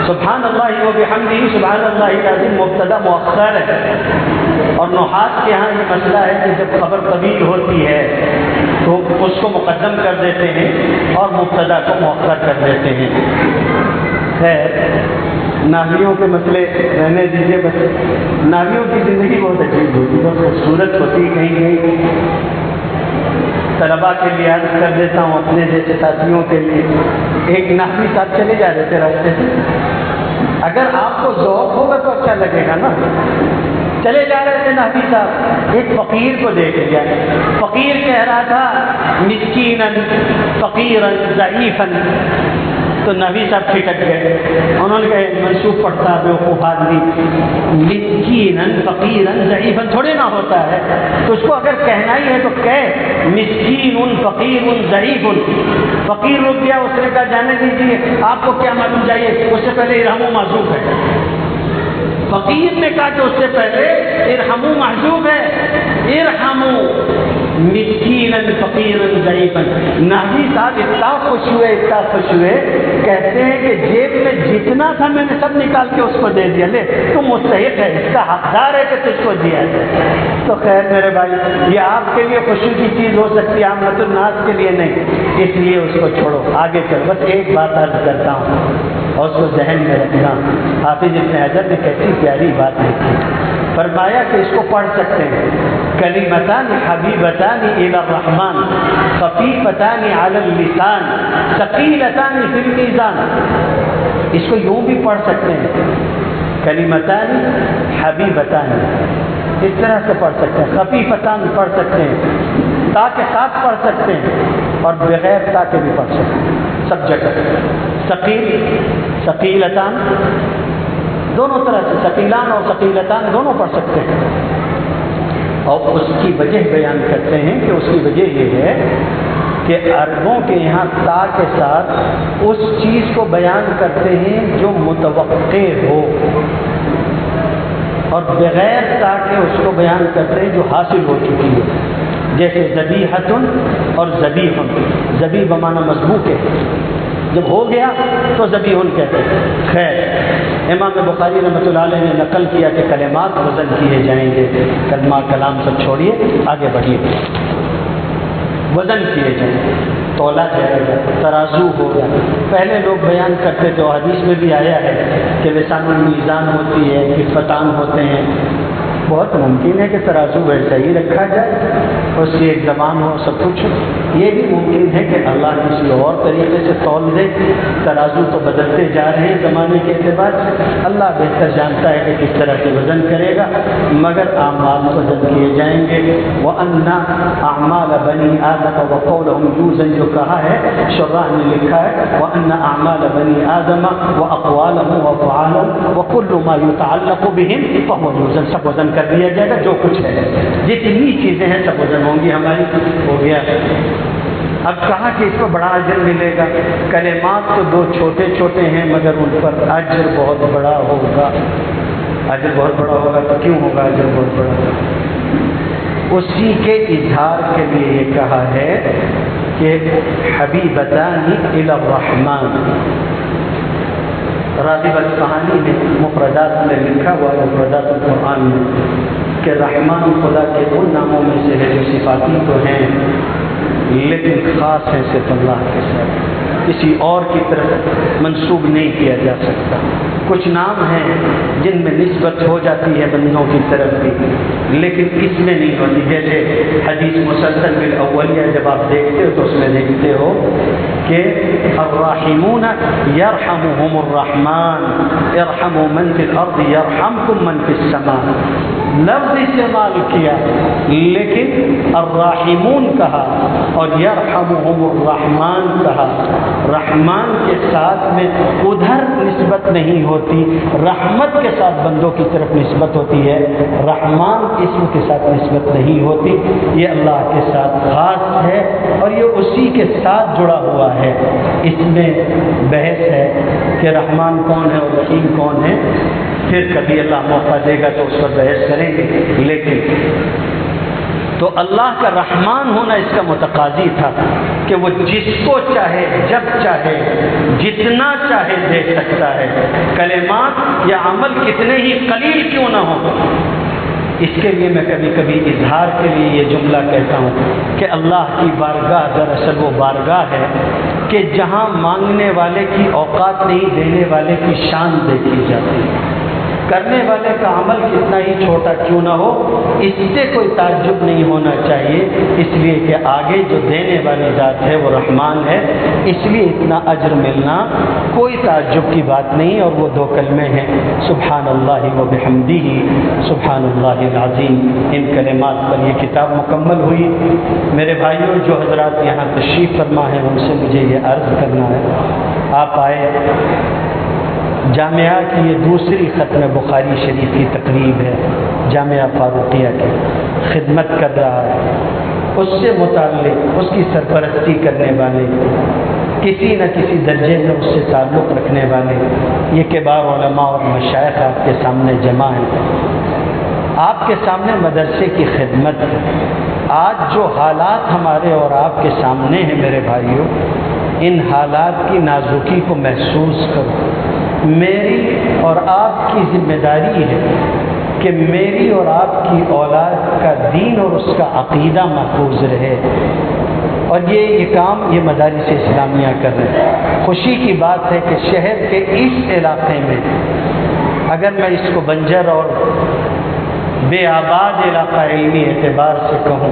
سبحان اللہ و بحمدہ سبحان اللہ العظیم مبتدا مؤخر ہے، اور نحات کے ہاں یہ مسئلہ ہے کہ جب خبر طویل ہوتی ہے تو اس کو مقدم کر دیتے ہیں اور مبتدا کو مؤخر کر دیتے ہیں۔ خیر، ناحویوں کے مسئلے رہنے دیجیے، بس ناحویوں کی زندگی بہت عجیب ہوتی ہے، بہت خوبصورت ہوتی ہے، کہیں کہیں طلباء کے لیے عرض کر دیتا ہوں، اپنے جیسے ساتھیوں کے لیے، ایک نحوی صاحب چلے جا رہے تھے راستے سے، اگر آپ کو ذوق ہوگا تو اچھا لگے گا نا، چلے جا رہے تھے نحوی صاحب، ایک فقیر کو دیکھ لیا، فقیر کہہ رہا تھا مسکینا فقیرا ضعیفا، تو نحوی صاحب ٹھٹک گئے، انہوں نے کہا منصوب پڑھتا بیوقوف آدمی، مسکینا فقیرا ضعیفا تھوڑے نہ ہوتا ہے، تو اس کو اگر کہنا ہی ہے تو کہہ مسکین فقیر ضعیف۔ فقیر رک گیا، اس نے کہا جانے دیجیے، آپ کو کیا معلوم چاہیے، اس سے پہلے ارحموا معذوف ہے۔ فقیر نے کہا کہ اس سے پہلے ارحموا محذوف ہے، ارحموا مسکینا فقیرا ضعیفا۔ نحوی صاحب اتنا خوش ہوئے، کہتے ہیں کہ جیب میں جتنا تھا میں نے سب نکال کے اس کو دے دیا، لے تو مستحق ہے، اس کا حقدار ہے کہ تجھ کو دیا ہے۔ تو خیر میرے بھائی، یہ آپ کے لیے خوشی کی چیز ہو سکتی ہے، عامت الناس کے لیے نہیں، اس لیے اس کو چھوڑو، آگے چل۔ بس ایک بات عرض کرتا ہوں اور اس کو ذہن میں رکھنا، حافظ ابن حجر نے کیسی پیاری بات لکھی، فرمایا کہ اس کو پڑھ سکتے ہیں، کلمتان حبیبتان الی الرحمن خفیفتان علی اللسان ثقیلتان فی المیزان، اس کو یوں بھی پڑھ سکتے ہیں، کلمتان حبیبتان اس طرح سے پڑھ سکتے ہیں، خفیفتان پڑھ سکتے ہیں، تا کے ساتھ پڑھ سکتے ہیں اور بغیر تا کے بھی پڑھ سکتے ہیں، سب جگہ۔ ثقیل، ثقیلتان، دونوں طرح سے ثقیلان اور ثقیلتان دونوں پڑھ سکتے ہیں۔ اور اس کی وجہ بیان کرتے ہیں کہ اس کی وجہ یہ ہے کہ عربوں کے یہاں تا کے ساتھ اس چیز کو بیان کرتے ہیں جو متوقع ہو، اور بغیر تا کے اس کو بیان کرتے ہیں جو حاصل ہو چکی ہے، جیسے ذبیحۃ اور ذبیح۔ ذبیح بمعنی مسبوق ہے، جب ہو گیا تو ذبیح کہتے ہیں۔ خیر، امام بخاری رحمۃ اللہ علیہ نے نقل کیا کہ کلمات وزن کیے جائیں گے، کلمہ کلام سب چھوڑیے، آگے بڑھیے، وزن کیے جائیں گے، تولا جائے گا، ترازو ہوگا۔ پہلے لوگ بیان کرتے تھے، حدیث میں بھی آیا ہے کہ لسان المیزان ہوتی ہے، کفتان ہوتے ہیں۔ بہت ممکن ہے کہ ترازو ویسا ہی رکھا جائے، اس کی ایک زبان ہو، سب کچھ۔ یہ بھی ممکن ہے کہ اللہ کسی اور طریقے سے تول دے، ترازو تو بدلتے جا رہے ہیں زمانے کے اعتبار سے، اللہ بہتر جانتا ہے کہ کس طرح سے وزن کرے گا، مگر اعمال وزن کیے جائیں گے۔ وَأَنَّ أَعْمَالَ بَنِي آدَمَ وَقَوْلَهُمْ يُوزَنُ، جو کہا ہے شراح نے لکھا ہے وَأَنَّ أَعْمَالَ بَنِي آدَمَ وَأَقْوَالَهُمْ وَأَفْعَالَهُمْ وَكُلُّ مَا يُتَعَلَّقُ بِهِمْ فَهُوَ يُوزَنُ، سب وزن کر دیا جائے گا، جو کچھ ہے، جتنی چیزیں ہیں سب وزن ہوں گی ہماری۔ ہو گیا۔ اب کہا کہ اس پر بڑا اجر ملے گا۔ کلمات تو دو چھوٹے چھوٹے ہیں مگر ان پر اجر بہت بڑا ہوگا۔ اجر بہت بڑا ہوگا تو کیوں ہوگا اجر بہت بڑا ہوگا؟ اسی کے اظہار کے لیے یہ کہا ہے کہ حبیبتان الی الرحمن۔ راغب اصفہانی نے مفردات میں لکھا ہوا ہے، مفردات القرآن میں، کہ رحمان خدا کے ان ناموں میں سے ہے جو صفاتی تو ہیں لیکن خاص ہے صرف اللہ کے ساتھ، کسی اور کی طرف منسوب نہیں کیا جا سکتا۔ کچھ نام ہیں جن میں نسبت ہو جاتی ہے بندوں کی طرف بھی، لیکن اس میں نہیں ہوتی۔ جیسے حدیث مسلسل بالاولیہ جب آپ دیکھتے ہو تو اس میں دیکھتے ہو کہ الراحمون یرحمهم الرحمن ارحموا من فی الارض یرحمکم من فی السماء، لفظ استعمال کیا لیکن الراحمون کہا اور یرحمهم الرحمن کہا۔ رحمان کے ساتھ میں ادھر نسبت نہیں ہوتی، رحمت کے ساتھ بندوں کی طرف نسبت ہوتی ہے، رحمان اسم کے ساتھ نسبت نہیں ہوتی۔ یہ اللہ کے ساتھ خاص ہے اور یہ اسی کے ساتھ جڑا ہوا ہے۔ اس میں بحث ہے کہ رحمان کون ہے اور رحیم کون ہے، پھر کبھی اللہ موقع دے گا تو اس پر بحث کریں گے، لیکن تو اللہ کا رحمان ہونا اس کا متقاضی تھا کہ وہ جس کو چاہے جب چاہے جتنا چاہے دے سکتا ہے، کلمات یا عمل کتنے ہی قلیل کیوں نہ ہو۔ اس کے لیے میں کبھی کبھی اظہار کے لیے یہ جملہ کہتا ہوں کہ اللہ کی بارگاہ دراصل وہ بارگاہ ہے کہ جہاں مانگنے والے کی اوقات نہیں، دینے والے کی شان دیکھی جاتی ہے۔ کرنے والے کا عمل کتنا ہی چھوٹا کیوں نہ ہو، اس سے کوئی تعجب نہیں ہونا چاہیے، اس لیے کہ آگے جو دینے والی ذات ہے وہ رحمان ہے، اس لیے اتنا اجر ملنا کوئی تعجب کی بات نہیں۔ اور وہ دو کلمے ہیں سبحان اللہ و بحمدہ سبحان اللہ العظیم۔ ان کلمات پر یہ کتاب مکمل ہوئی۔ میرے بھائیوں، جو حضرات یہاں تشریف فرما ہیں ان سے مجھے یہ عرض کرنا ہے، آپ آئے، جامعہ کی یہ دوسری ختم بخاری شریف کی تقریب ہے، جامعہ فاروقیہ کی خدمت کر رہا ہے، اس سے متعلق اس کی سرپرستی کرنے والے، کسی نہ کسی درجے میں اس سے تعلق رکھنے والے یہ کبار علماء اور مشائخ آپ کے سامنے جمع ہیں۔ آپ کے سامنے مدرسے کی خدمت ہے۔ آج جو حالات ہمارے اور آپ کے سامنے ہیں میرے بھائیوں، ان حالات کی نازکی کو محسوس کرو۔ میری اور آپ کی ذمہ داری ہے کہ میری اور آپ کی اولاد کا دین اور اس کا عقیدہ محفوظ رہے، اور یہ کام یہ مدارس اسلامیہ کر رہے ہیں۔ خوشی کی بات ہے کہ شہر کے اس علاقے میں اگر میں اس کو بنجر اور بے آباد علاقہ علمی اعتبار سے کہوں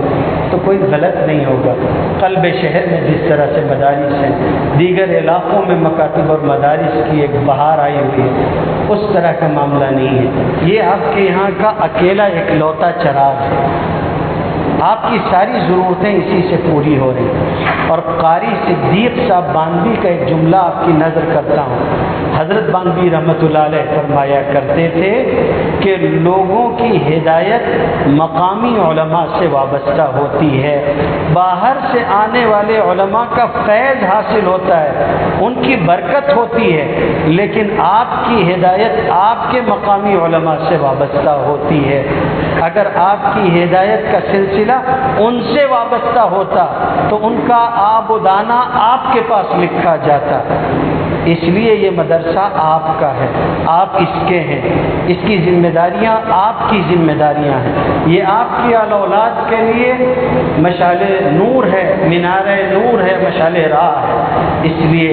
تو کوئی غلط نہیں ہوگا۔ قلب شہر میں جس طرح سے مدارس ہیں، دیگر علاقوں میں مکاتب اور مدارس کی ایک بہار آئی ہوئی ہے، اس طرح کا معاملہ نہیں ہے۔ یہ آپ کے یہاں کا اکیلا اکلوتا چراغ ہے، آپ کی ساری ضرورتیں اسی سے پوری ہو رہی ہیں۔ اور قاری صدیق صاحب باندھی کا ایک جملہ آپ کی نظر کرتا ہوں۔ حضرت باندھی رحمۃ اللہ علیہ فرمایا کرتے تھے کہ لوگوں کی ہدایت مقامی علماء سے وابستہ ہوتی ہے، باہر سے آنے والے علماء کا فیض حاصل ہوتا ہے، ان کی برکت ہوتی ہے، لیکن آپ کی ہدایت آپ کے مقامی علماء سے وابستہ ہوتی ہے۔ اگر آپ کی ہدایت کا سلسلہ ان سے وابستہ ہوتا تو ان کا آب و دانہ آپ کے پاس لکھا جاتا۔ اس لیے یہ مدرسہ آپ کا ہے، آپ اس کے ہیں، اس کی ذمہ داریاں آپ کی ذمہ داریاں ہیں۔ یہ آپ کی اولاد کے لیے مشعل نور ہے، مینار نور ہے، مشعل راہ ہے۔ اس لیے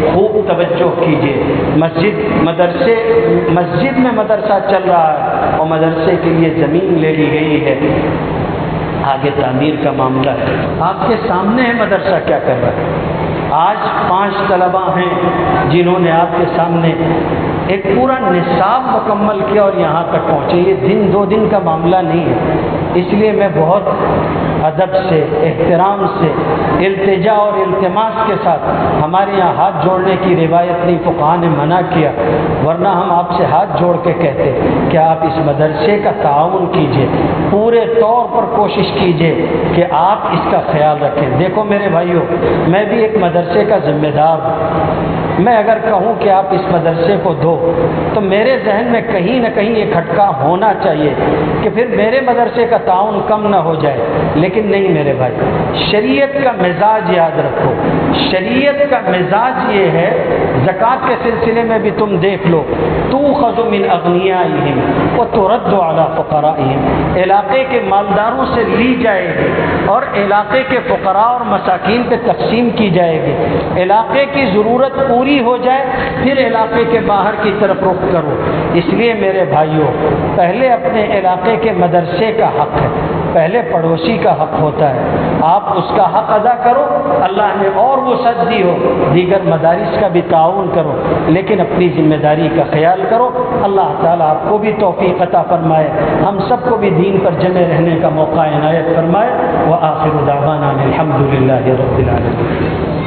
خوب توجہ کیجیے۔ مسجد میں مدرسہ چل رہا ہے اور مدرسے کے لیے زمین لے لی گئی ہے، آگے تعمیر کا معاملہ ہے۔ آپ کے سامنے ہے مدرسہ کیا کر رہا ہے۔ آج 5 طلباء ہیں جنہوں نے آپ کے سامنے ایک پورا نصاب مکمل کیا اور یہاں تک پہنچے۔ یہ دن 2 دن کا معاملہ نہیں ہے۔ اس لیے میں بہت ادب سے، احترام سے، التجا اور التماس کے ساتھ، ہمارے یہاں ہاتھ جوڑنے کی روایت نہیں، فقہا نے منع کیا، ورنہ ہم آپ سے ہاتھ جوڑ کے کہتے کہ آپ اس مدرسے کا تعاون کیجیے، پورے طور پر کوشش کیجیے کہ آپ اس کا خیال رکھیں۔ دیکھو میرے بھائیوں، میں بھی ایک مدرسے کا ذمہ دار ہوں۔ میں اگر کہوں کہ آپ اس مدرسے کو دو تو میرے ذہن میں کہیں نہ کہیں یہ کھٹکا ہونا چاہیے کہ پھر میرے مدرسے کا تعاون کم نہ ہو جائے، لیکن نہیں میرے بھائی، شریعت کا مزاج یاد رکھو۔ شریعت کا مزاج یہ ہے، زکوٰۃ کے سلسلے میں بھی تم دیکھ لو، تؤخذ من اغنیائہم وترد علی فقرائہم، علاقے کے مالداروں سے لی جائے گی اور علاقے کے فقراء اور مساکین پہ تقسیم کی جائے گی۔ علاقے کی ضرورت پوری ہو جائے پھر علاقے کے باہر کی طرف رخ کرو۔ اس لیے میرے بھائیوں، پہلے اپنے علاقے کے مدرسے کا حق ہے، پہلے پڑوسی کا حق ہوتا ہے، آپ اس کا حق ادا کرو، اللہ نے اور وسعت دی ہو دیگر مدارس کا بھی تعاون کرو، لیکن اپنی ذمہ داری کا خیال کرو۔ اللہ تعالیٰ آپ کو بھی توفیق عطا فرمائے، ہم سب کو بھی دین پر جمے رہنے کا موقع عنایت فرمائے۔ وآخر دعوانا الحمد للہ رب العالمین۔